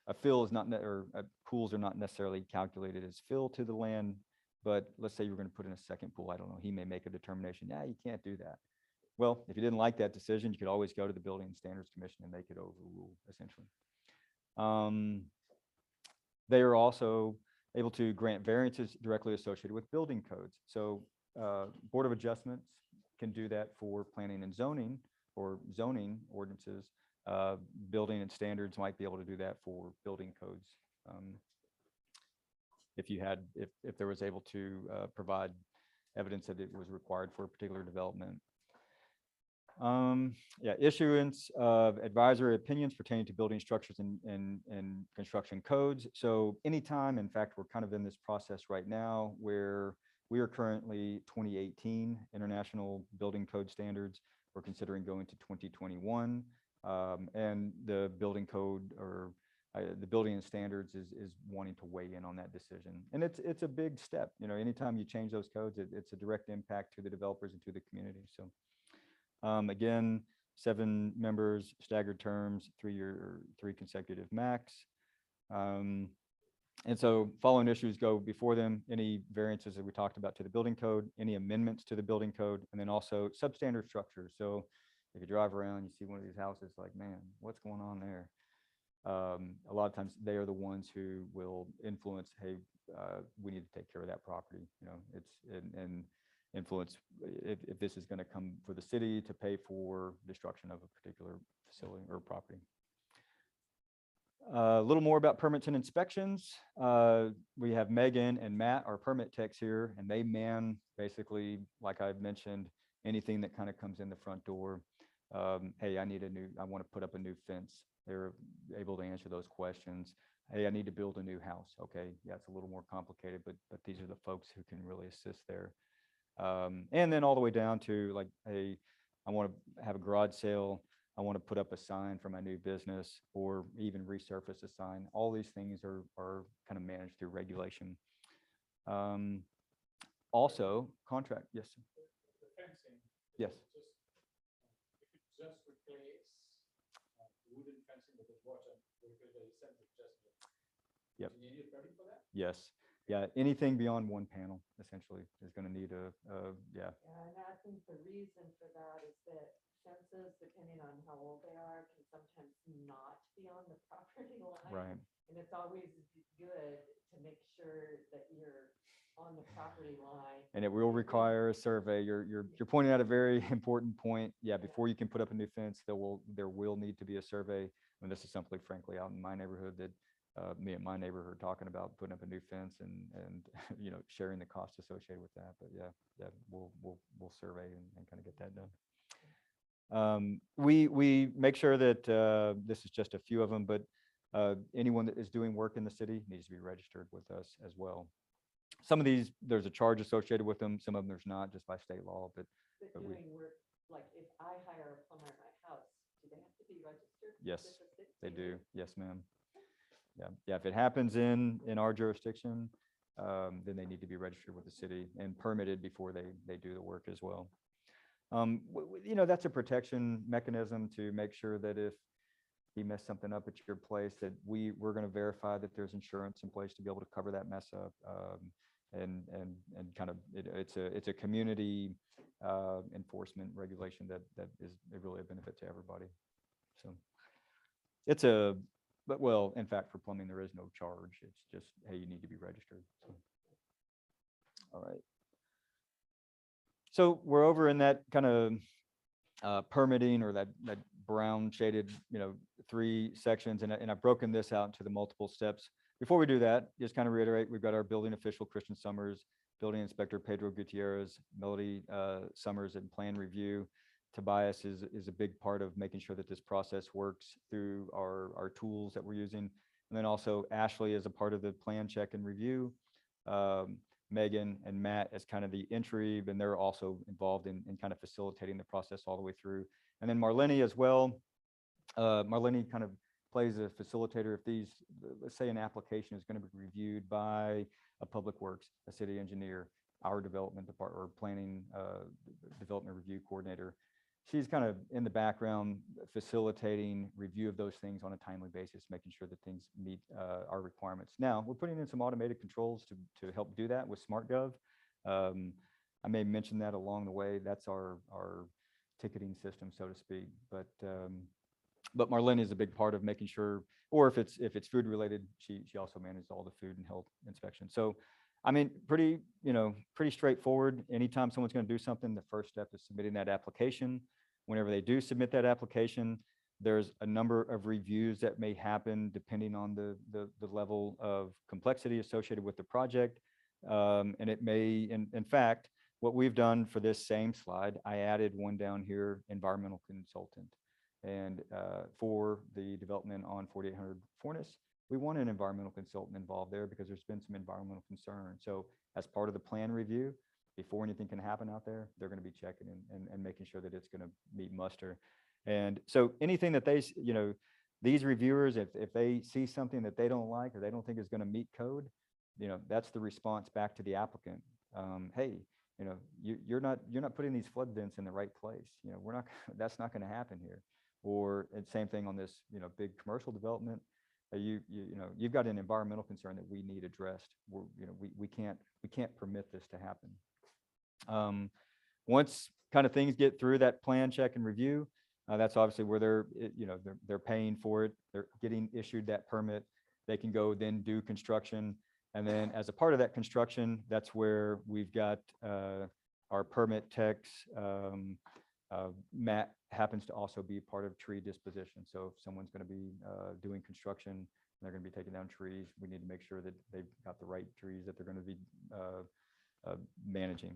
a fill is not, pools are not necessarily calculated as fill to the land. But let's say you're going to put in a second pool. I don't know. He may make a determination. Yeah, you can't do that. Well, if you didn't like that decision, you could always go to the Building and Standards Commission and they could overrule, essentially. They are also able to grant variances directly associated with building codes. So Board of Adjustments can do that for planning and zoning or zoning ordinances. Building and Standards might be able to do that for building codes. If there was able to provide evidence that it was required for a particular development. Issuance of advisory opinions pertaining to building structures and construction codes. So anytime, in fact, we're kind of in this process right now where we are currently 2018 International Building Code Standards. We're considering going to 2021, and the building code or the Building and Standards is wanting to weigh in on that decision. And it's a big step. Anytime you change those codes, it's a direct impact to the developers and to the community. So. Again, 7 members, staggered terms, 3 consecutive max. And so following issues go before them, any variances that we talked about to the building code, any amendments to the building code, and then also substandard structures. So if you drive around, you see one of these houses, like, man, what's going on there? A lot of times they are the ones who will influence, hey, we need to take care of that property. And influence if this is going to come for the city to pay for destruction of a particular facility or property. A little more about permits and inspections. We have Megan and Matt, our permit techs here, and they man, basically, like I've mentioned, anything that kind of comes in the front door. Hey, I want to put up a new fence. They're able to answer those questions. Hey, I need to build a new house. Okay, yeah, it's a little more complicated, but these are the folks who can really assist there. And then all the way down to, like, hey, I want to have a garage sale. I want to put up a sign for my new business, or even resurface a sign. All these things are kind of managed through regulation. Also, contract. Yes, sir. The fencing. Yes. If you just replace wooden fencing with a watch on, because they sent it just. Yep. Do you need it ready for that? Yes. Yeah. Anything beyond one panel essentially is going to need yeah. Yeah, and I think the reason for that is that fences, depending on how old they are, can sometimes not be on the property line. Right. And it's always good to make sure that you're on the property line. And it will require a survey. You're pointing out a very important point. Yeah, before you can put up a new fence, there will need to be a survey. And this is simply, frankly, out in my neighborhood that me and my neighbor are talking about putting up a new fence and you know, sharing the cost associated with that. But yeah, we'll survey and kind of get that done. We make sure that this is just a few of them, but anyone that is doing work in the city needs to be registered with us as well. Some of these, there's a charge associated with them. Some of them there's not, just by state law. But we, Doing work, like if I hire a plumber at my house, do they have to be registered? yes, with the city? they do. Yes, ma'am. Yeah. If it happens in our jurisdiction, then they need to be registered with the city and permitted before they do the work as well. You know, that's a protection mechanism to make sure that if he messed something up at your place, that we're going to verify that there's insurance in place to be able to cover that mess up. And kind of it's a community enforcement regulation that is really a benefit to everybody. So it's but well, in fact, for plumbing, there is no charge. It's just, hey, you need to be registered. So, all right. So we're over in that kind of permitting, or that brown shaded, you know, 3 sections, and I've broken this out into the multiple steps. Before we do that, just kind of reiterate, we've got our building official, Christian Summers, building inspector, Pedro Gutierrez, Melody Summers, and plan review. Tobias is a big part of making sure that this process works through our tools that we're using. And then also Ashley is a part of the plan check and review. Megan and Matt as kind of the entry, and they're also involved in kind of facilitating the process all the way through. And then Marlene as well. Marlene kind of plays a facilitator if these, let's say an application is going to be reviewed by a public works, a city engineer, our development department, or planning development review coordinator. She's kind of in the background facilitating review of those things on a timely basis, making sure that things meet our requirements. Now, we're putting in some automated controls to help do that with SmartGov. I may mention that along the way. That's our ticketing system, so to speak. But Marlene is a big part of making sure, or if it's food related, she also manages all the food and health inspections. So, I mean, pretty straightforward. Anytime someone's going to do something, the first step is submitting that application. Whenever they do submit that application, there's a number of reviews that may happen depending on the level of complexity associated with the project. And it may, in fact, what we've done for this same slide, I added one down here, environmental consultant. And for the development on 4800 Fornes, we want an environmental consultant involved there because there's been some environmental concern. So as part of the plan review, before anything can happen out there, they're going to be checking and making sure that it's going to meet muster. And so anything that they, you know, these reviewers, if they see something that they don't like or they don't think is going to meet code, you know, that's the response back to the applicant. Hey, you know, you're not putting these flood vents in the right place. You know, that's not going to happen here. Or same thing on this, you know, big commercial development. You know, you've got an environmental concern that we need addressed. You know, we can't permit this to happen. Once kind of things get through that plan check and review, that's obviously where they're paying for it. They're getting issued that permit. They can go then do construction. And then as a part of that construction, that's where we've got our permit techs. Matt happens to also be part of tree disposition. So if someone's going to be doing construction and they're going to be taking down trees, we need to make sure that they've got the right trees that they're going to be managing.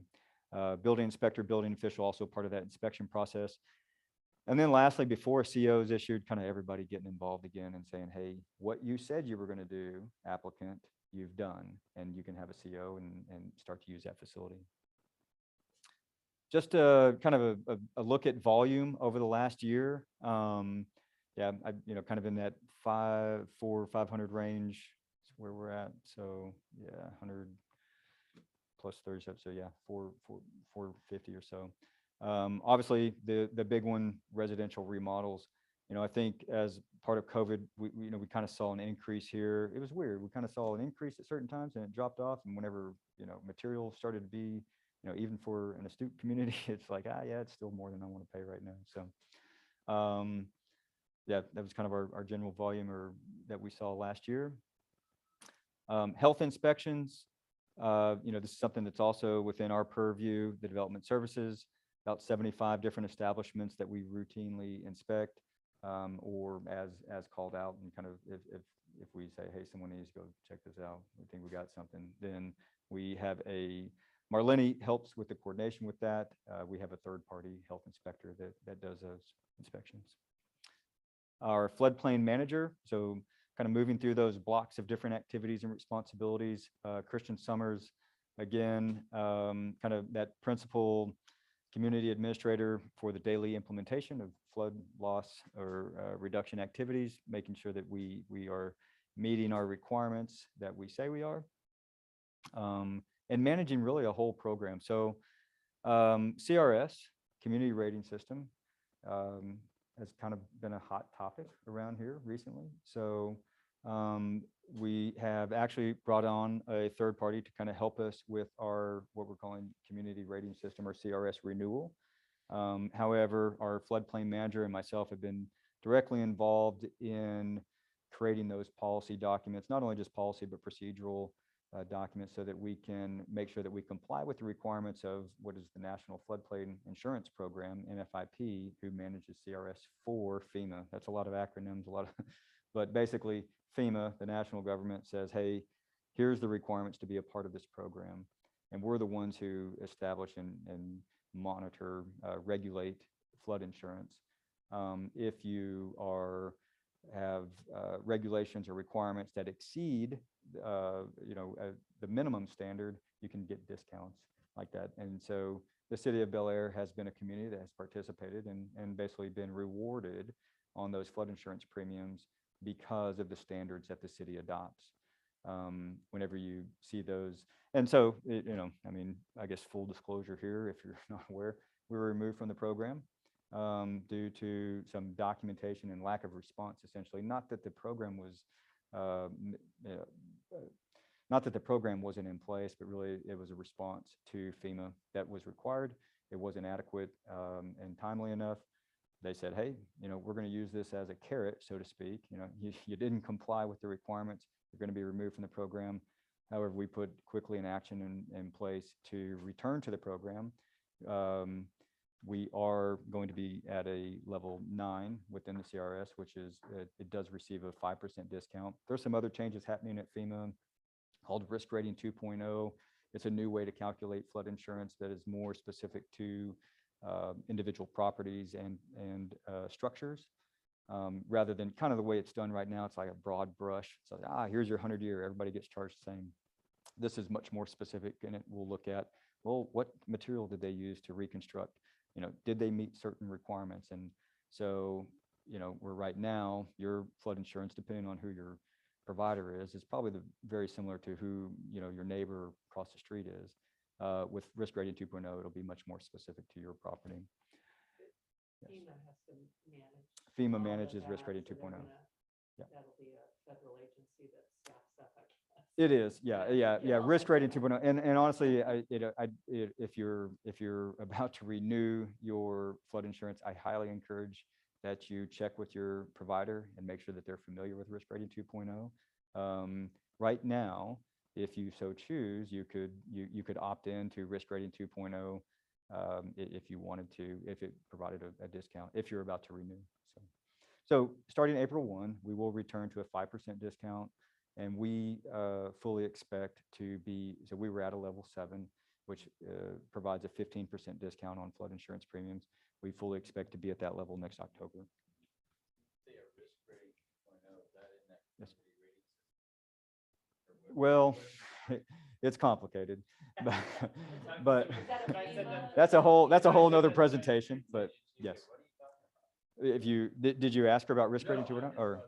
Building inspector, building official, also part of that inspection process. And then lastly, before a CO is issued, kind of everybody getting involved again and saying, hey, what you said you were going to do, applicant, you've done, and you can have a CO and start to use that facility. Just kind of a look at volume over the last year. Yeah, you know, kind of in that 500 range is where we're at. So yeah, 100 plus 37. So yeah, 450 or so. Obviously, the big one, residential remodels. I think as part of COVID, we kind of saw an increase here. It was weird. We kind of saw an increase at certain times and it dropped off. And whenever, material started to be, even for an astute community, it's like, yeah, it's still more than I want to pay right now. So, yeah, that was kind of our general volume that we saw last year. Health inspections, this is something that's also within our purview, the development services, about 75 different establishments that we routinely inspect, or as called out, and kind of if we say, hey, someone needs to go check this out, we think we got something, then we have Marlene helps with the coordination with that. We have a third-party health inspector that does those inspections. Our floodplain manager, so kind of moving through those blocks of different activities and responsibilities. Christian Summers, again, kind of that principal community administrator for the daily implementation of flood loss or reduction activities, making sure that we are meeting our requirements that we say we are, and managing really a whole program. So CRS, Community Rating System, has kind of been a hot topic around here recently. So we have actually brought on a third party to kind of help us with what we're calling Community Rating System, or CRS renewal. However, our floodplain manager and myself have been directly involved in creating those policy documents, not only just policy, but procedural documents, so that we can make sure that we comply with the requirements of what is the National Floodplain Insurance Program, NFIP, who manages CRS for FEMA. That's a lot of acronyms, but basically FEMA, the national government, says, hey, here's the requirements to be a part of this program. And we're the ones who establish and monitor, regulate flood insurance. If you have regulations or requirements that exceed the minimum standard, you can get discounts like that. And so the city of Bellaire has been a community that has participated and basically been rewarded on those flood insurance premiums because of the standards that the city adopts. Whenever you see those, and so I guess full disclosure here, if you're not aware, we were removed from the program due to some documentation and lack of response, essentially. Not that the program wasn't in place, but really it was a response to FEMA that was required. It wasn't adequate and timely enough. They said, hey, we're going to use this as a carrot, so to speak. You didn't comply with the requirements, you're going to be removed from the program. However, we put quickly an action in place to return to the program. We are going to be at a level 9 within the CRS, which is, it does receive a 5% discount. There's some other changes happening at FEMA called Risk Rating 2.0. It's a new way to calculate flood insurance that is more specific to individual properties and structures, rather than kind of the way it's done right now. It's like a broad brush. So here's your 100-year, everybody gets charged the same. This is much more specific, and it will look at, well, what material did they use to reconstruct? Did they meet certain requirements? And so, we're right now, your flood insurance, depending on who your provider is probably very similar to who, your neighbor across the street is. With Risk Rating 2.0, it'll be much more specific to your property. Yes. FEMA has to manage. FEMA all of manages that, Risk Rating so 2.0. they're Yeah. That'll be a federal agency that staffs up. It is, yeah. Yeah. Risk Rating 2.0, and honestly, if you're about to renew your flood insurance, I highly encourage that you check with your provider and make sure that they're familiar with Risk Rating 2.0. Right now, if you so choose, you could opt in to Risk Rating 2.0 if you wanted to, if it provided a discount, if you're about to renew. So starting April 1, we will return to a 5% discount. And we fully expect to be, so we were at a level 7, which provides a 15% discount on flood insurance premiums. We fully expect to be at that level next October. Yes. Well, it's complicated, but that's a whole nother presentation. But yes, if did you ask her about Risk Rating 2.0 or?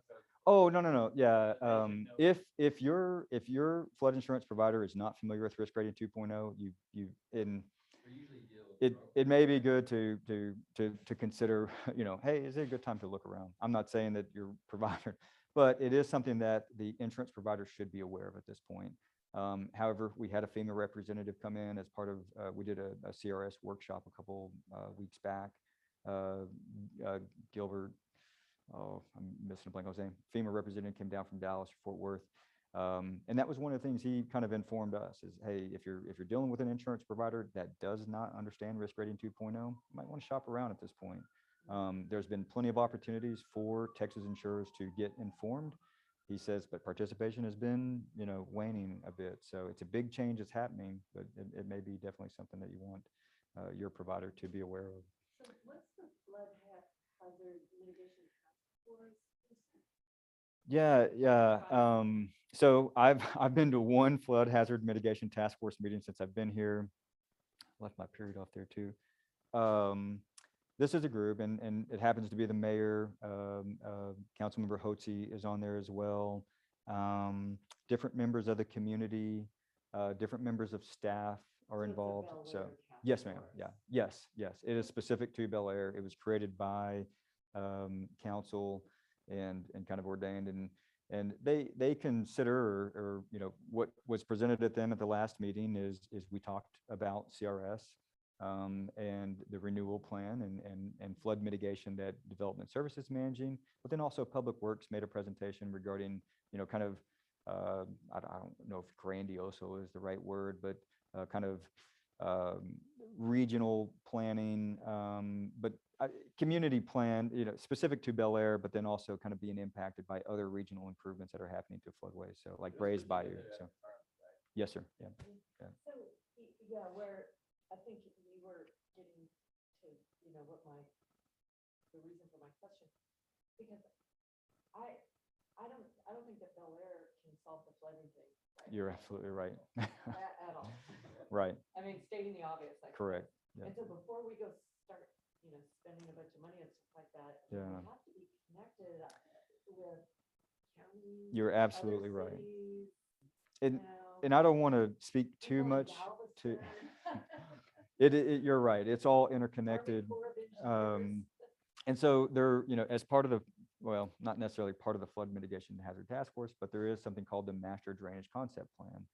Oh, no. Yeah. If your flood insurance provider is not familiar with Risk Rating 2.0, it may be good to consider, you know, hey, is it a good time to look around? I'm not saying that your provider, but it is something that the insurance provider should be aware of at this point. However, we had a FEMA representative come in as part of, we did a CRS workshop a couple weeks back. Gilbert, oh, I'm missing a blank on his name. FEMA representative came down from Dallas, Fort Worth. And that was one of the things he kind of informed us is, hey, if you're dealing with an insurance provider that does not understand risk rating 2.0, you might want to shop around at this point. There's been plenty of opportunities for Texas insurers to get informed. He says, but participation has been, you know, waning a bit. So it's a big change that's happening, but it may be definitely something that you want your provider to be aware of. So what's the flood hazard mitigation task force? Yeah. So I've been to one flood hazard mitigation task force meeting since I've been here. Left my period off there too. This is a group, and it happens to be the mayor. Councilmember Hotze is on there as well. Different members of the community, different members of staff are involved. So yes, ma'am. Yeah. Yes. It is specific to Bellaire. It was created by council and kind of ordained, and they consider, or you know, what was presented at them at the last meeting is we talked about CRS and the renewal plan and flood mitigation that development services managing, but then also Public Works made a presentation regarding, you know, kind of I don't know if grandioso is the right word, but kind of regional planning, but community plan, you know, specific to Bellaire, but then also kind of being impacted by other regional improvements that are happening to floodways. So like Bray's Bayou. So yes, sir. Yeah. So, yeah, where I think you were getting to, you know, the reason for my question, because I don't think that Bellaire can solve the flooding thing. Right? You're absolutely right. At all. Right. I mean, stating the obvious. Like, Correct. Yeah. And so before we go start, you know, spending a bunch of money and stuff like that, Yeah. we have to be connected with counties. You're other absolutely right. cities, And you know, and I don't want to speak too people in much to Galveston, you're right. It's all Army interconnected. Corps of Engineers. And so there, you know, as part of the, well, not necessarily part of the flood mitigation hazard task force, but there is something called the master drainage concept plan.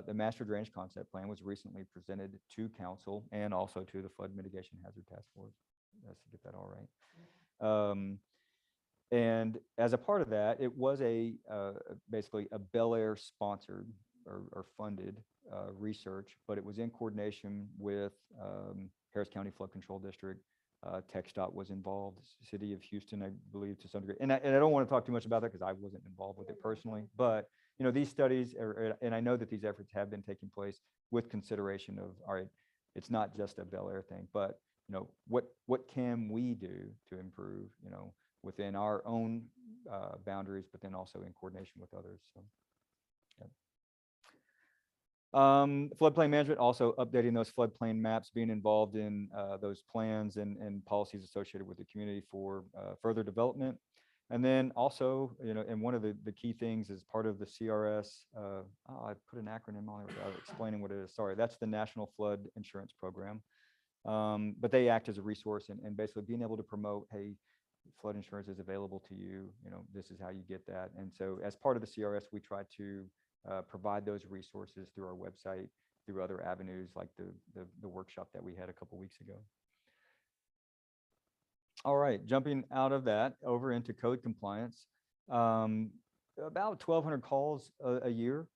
The master drainage concept plan was recently presented to council and also to the flood mitigation hazard task force. Let's get that all right. And as a part of that, it was basically a Bellaire sponsored or funded research, but it was in coordination with Harris County Flood Control District. TxDOT was involved, City of Houston, I believe, to some degree. And I don't want to talk too much about that because I wasn't involved with it personally. But you know, these studies, and I know that these efforts have been taking place with consideration of, all right, it's not just a Bellaire thing, but you know, what can we do to improve, you know, within our own boundaries, but then also in coordination with others. So, yeah. Floodplain management, also updating those floodplain maps, being involved in those plans and policies associated with the community for further development. And then also, you know, and one of the key things is part of the CRS, I put an acronym on it without explaining what it is. Sorry, that's the National Flood Insurance Program. But they act as a resource and basically being able to promote, hey, flood insurance is available to you, you know, this is how you get that. And so as part of the CRS, we try to provide those resources through our website, through other avenues like the workshop that we had a couple weeks ago. All right, jumping out of that over into code compliance, about 1,200 calls a year.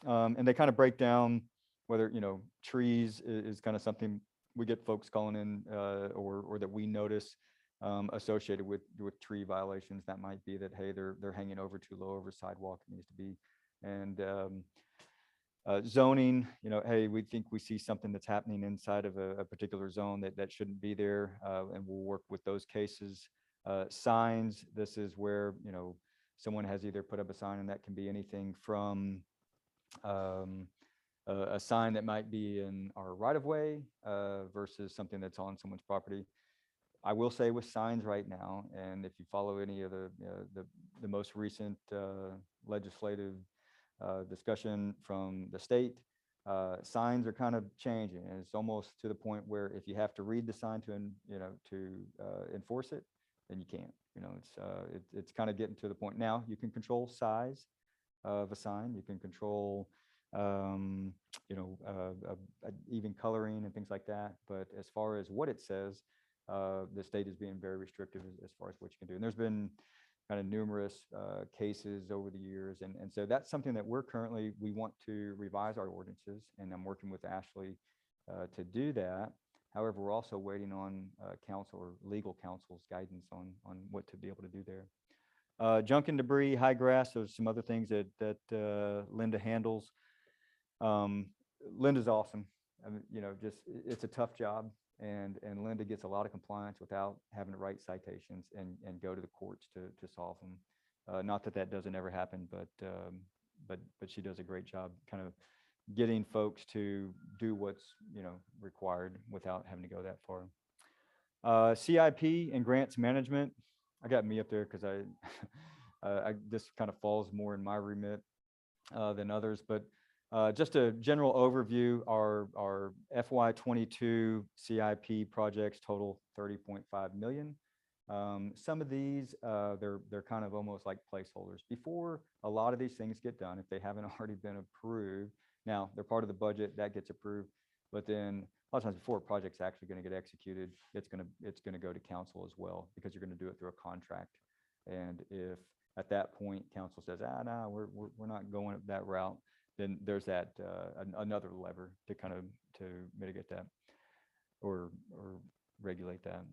And they kind of break down whether, you know, trees is kind of something we get folks calling in or that we notice associated with tree violations. That might be that, hey, they're hanging over too low over sidewalk, it needs to be. And zoning, you know, hey, we think we see something that's happening inside of a particular zone that shouldn't be there, and we'll work with those cases. Signs, this is where, you know, someone has either put up a sign, and that can be anything from a sign that might be in our right-of-way versus something that's on someone's property. I will say with signs right now, and if you follow any of the most recent legislative discussion from the state, Signs are kind of changing, and it's almost to the point where if you have to read the sign to, enforce it, then you can't. It's kind of getting to the point now. You can control size of a sign. You can control, even coloring and things like that. But as far as what it says, the state is being very restrictive as far as what you can do. And there's been kind of numerous cases over the years. And so that's something that we want to revise our ordinances, and I'm working with Ashley to do that. However, we're also waiting on council or legal counsel's guidance on what to be able to do there. Junk and debris, high grass, there's some other things that Linda handles. Linda's awesome. I mean, it's a tough job. And Linda gets a lot of compliance without having to write citations and go to the courts to solve them. Not that doesn't ever happen, but she does a great job kind of getting folks to do what's required without having to go that far. CIP and Grants Management, I got me up there because this kind of falls more in my remit than others, but just a general overview, our FY22 CIP projects total 30.5 million. Some of these, they're kind of almost like placeholders. Before a lot of these things get done, if they haven't already been approved, now they're part of the budget, that gets approved, but then a lot of times before a project's actually going to get executed, it's going to go to council as well, because you're going to do it through a contract. And if at that point council says, no, we're not going that route, then there's that another lever to kind of to mitigate that or regulate that.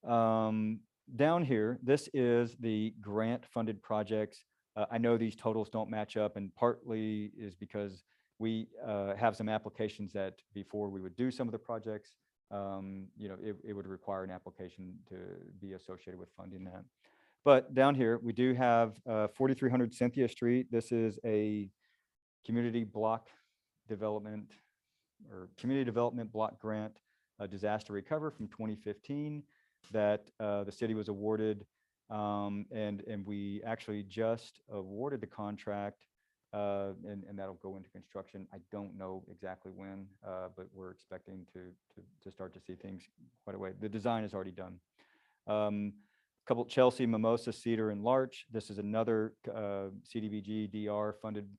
Down here, this is the grant funded projects. I know these totals don't match up, and partly is because we have some applications that before we would do some of the projects, it would require an application to be associated with funding that. But down here, we do have 4300 Cynthia Street. This is a community development block grant, disaster recover from 2015 that the city was awarded. And we actually just awarded the contract, and that'll go into construction. I don't know exactly when, but we're expecting to start to see things quite a way. The design is already done. Couple Chelsea, Mimosa, Cedar, and Larch. This is another CDBG DR funded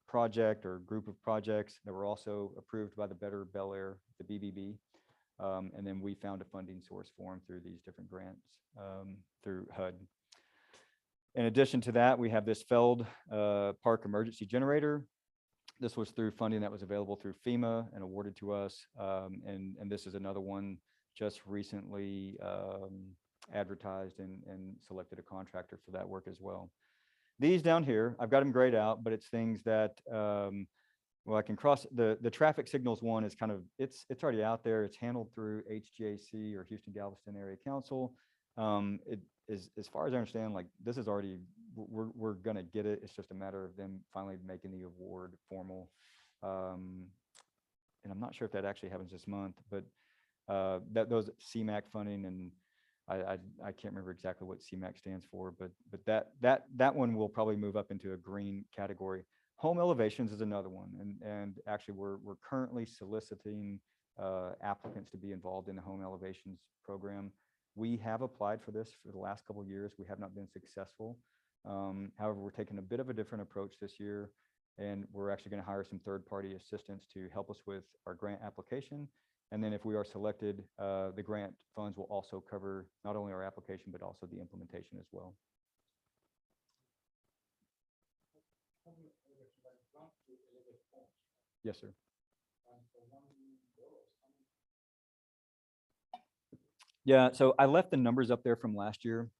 project or group of projects that were also approved by the Better Bellaire, the BBB. And then we found a funding source for them through these different grants through HUD. In addition to that, we have this Feld Park Emergency Generator. This was through funding that was available through FEMA and awarded to us. And this is another one just recently advertised and selected a contractor for that work as well. These down here, I've got them grayed out, but it's things that, I can cross. The traffic signals one is kind of, it's already out there. It's handled through HGAC or Houston Galveston Area Council. It is, as far as I understand, like this is already, we're gonna get it. It's just a matter of them finally making the award formal. And I'm not sure if that actually happens this month, but those CMAQ funding, and I can't remember exactly what CMAQ stands for, but that one will probably move up into a green category. Home elevations is another one, and actually we're currently soliciting applicants to be involved in the home elevations program. We have applied for this for the last couple of years. We have not been successful. However, we're taking a bit of a different approach this year, and we're actually going to hire some third-party assistants to help us with our grant application. And then if we are selected, the grant funds will also cover not only our application, but also the implementation as well. Yes, sir. Yeah, so I left the numbers up there from last year.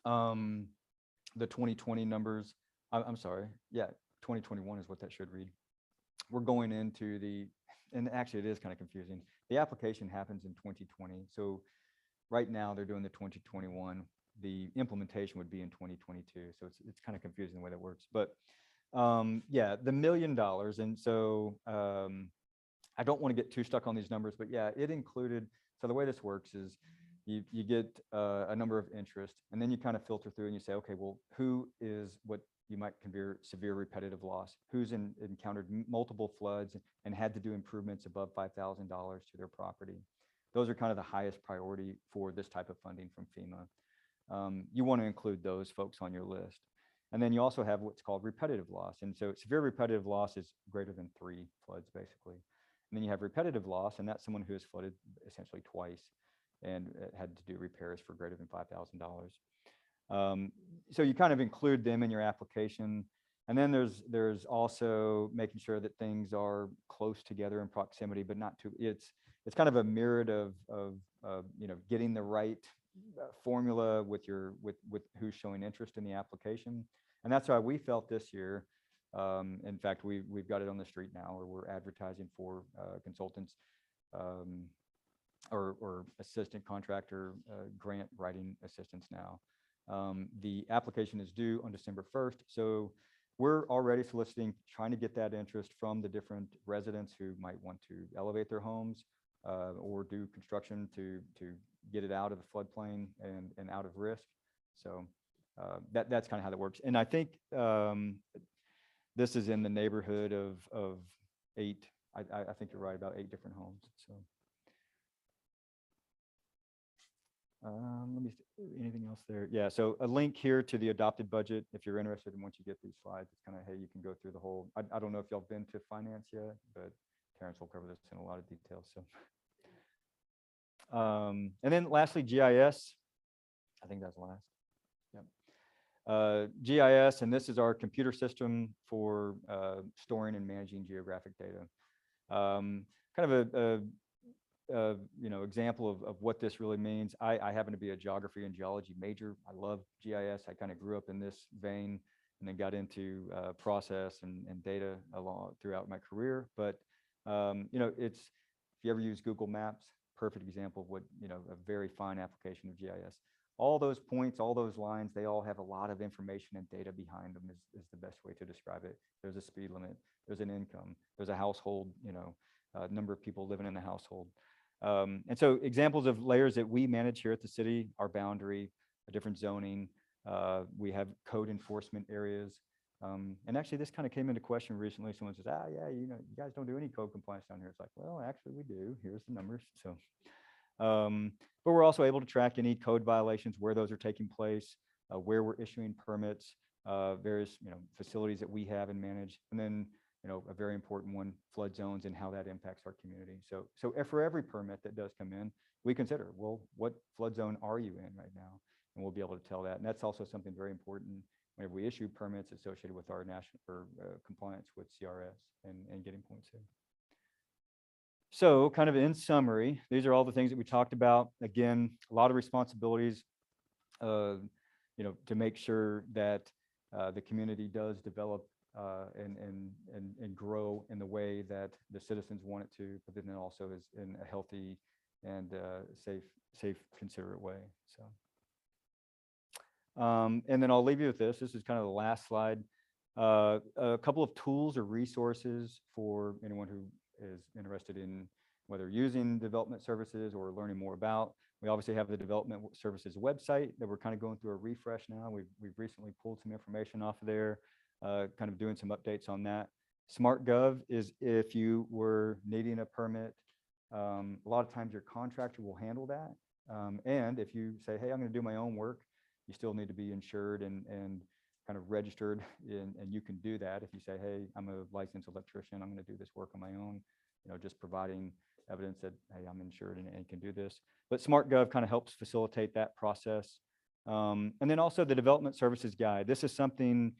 The 2020 numbers, I'm sorry. Yeah, 2021 is what that should read. We're going into and actually it is kind of confusing. The application happens in 2020. So right now they're doing the 2021. The implementation would be in 2022. So it's kind of confusing the way that works. But yeah, the $1 million. And so I don't want to get too stuck on these numbers, but yeah, it included, so the way this works is you get a number of interests, and then you kind of filter through and you say, okay, well, who is what you might consider severe repetitive loss? Who's encountered multiple floods and had to do improvements above $5,000 to their property? Those are kind of the highest priority for this type of funding from FEMA. You want to include those folks on your list. And then you also have what's called repetitive loss. And so severe repetitive loss is greater than 3 floods, basically. And then you have repetitive loss, and that's someone who has flooded essentially twice and had to do repairs for greater than $5,000. So you kind of include them in your application. And then there's also making sure that things are close together in proximity, but not too, it's kind of a myriad of you know, getting the right formula with who's showing interest in the application. And that's why we felt this year, in fact, we've got it on the street now, or we're advertising for consultants or assistant contractor grant writing assistants now. The application is due on December 1st. So we're already soliciting, trying to get that interest from the different residents who might want to elevate their homes or do construction to get it out of the floodplain and out of risk. So that's kind of how that works. And I think this is in the neighborhood of 8. I think you're right, about 8 different homes. So let me see, anything else there? Yeah, so a link here to the adopted budget if you're interested. And once you get these slides, it's kind of, hey, you can go through the whole, I don't know if y'all have been to finance yet, but Terrence will cover this in a lot of detail. So and then lastly, GIS. I think that's last. Yep. GIS, and this is our computer system for storing and managing geographic data. Kind of a you know, example of what this really means. I happen to be a geography and geology major. I love GIS. I kind of grew up in this vein and then got into process and data throughout my career. But you know, if you ever use Google Maps, perfect example of what, you know, a very fine application of GIS. All those points, all those lines, they all have a lot of information and data behind them is the best way to describe it. There's a speed limit, there's an income, there's a household, you know, number of people living in the household. And so examples of layers that we manage here at the city, our boundary, a different zoning, we have code enforcement areas. And actually this kind of came into question recently. Someone says, yeah, you know, you guys don't do any code compliance down here. It's like, well, actually we do. Here's the numbers. So, but we're also able to track any code violations, where those are taking place, where we're issuing permits, various, you know, facilities that we have and manage. And then, you know, a very important one, flood zones and how that impacts our community. So for every permit that does come in, we consider, well, what flood zone are you in right now? And we'll be able to tell that. And that's also something very important whenever we issue permits associated with our national compliance with CRS and getting points in. So kind of in summary, these are all the things that we talked about. Again, a lot of responsibilities, you know, to make sure that the community does develop and grow in the way that the citizens want it to, but then also is in a healthy and safe, considerate way. So, and then I'll leave you with this. This is kind of the last slide. A couple of tools or resources for anyone who is interested in whether using development services or learning more about. We obviously have the development services website that we're kind of going through a refresh now. We've recently pulled some information off of there, kind of doing some updates on that. SmartGov is if you were needing a permit. A lot of times your contractor will handle that. And if you say, hey, I'm going to do my own work, you still need to be insured and kind of registered, and you can do that if you say, hey, I'm a licensed electrician, I'm going to do this work on my own, you know, just providing evidence that, hey, I'm insured and can do this. But SmartGov kind of helps facilitate that process. And then also the development services guide. This is something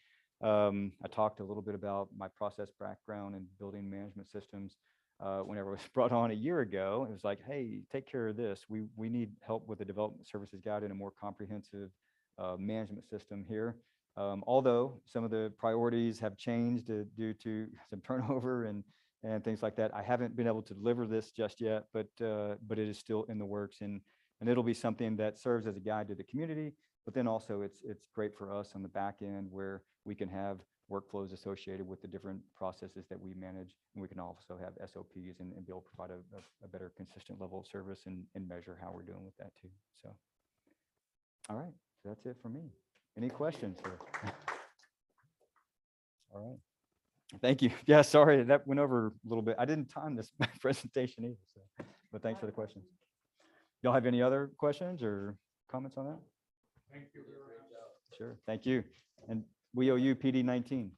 I talked a little bit about my process background and building management systems. Whenever it was brought on a year ago, it was like, hey, take care of this. We need help with the development services guide and a more comprehensive management system here. Although some of the priorities have changed due to some turnover and things like that, I haven't been able to deliver this just yet, but it is still in the works, and it'll be something that serves as a guide to the community. But then also it's great for us on the back end where we can have workflows associated with the different processes that we manage. And we can also have SOPs and be able to provide a better consistent level of service and measure how we're doing with that too. So, all right, so that's it for me. Any questions here? All right. Thank you. Yeah, sorry, that went over a little bit. I didn't time this presentation either, so, but thanks for the questions. Y'all have any other questions or comments on that? Thank you very much. Sure, thank you. And we owe you PD 19.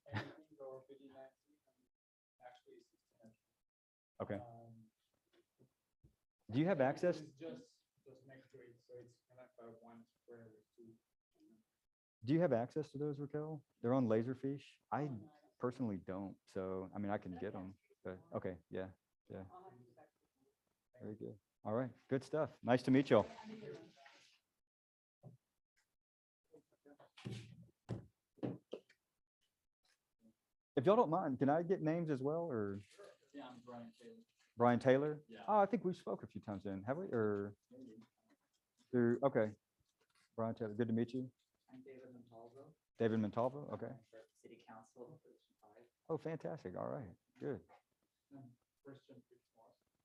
Okay. Do you have access? Just next to it, so it's kind of one square with two. Do you have access to those, Raquel? They're on Laserfish. I personally don't, so I mean, I can get them, but okay, yeah, yeah. Very good. All right, good stuff. Nice to meet y'all. If y'all don't mind, can I get names as well, or? Yeah, I'm Bryan Taylor. Bryan Taylor? Yeah. Oh, I think we spoke a few times then, have we? Or through, okay. Bryan Taylor, good to meet you. I'm David Montalvo. David Montalvo, okay. City Council, Position 5. Oh, fantastic. All right, good.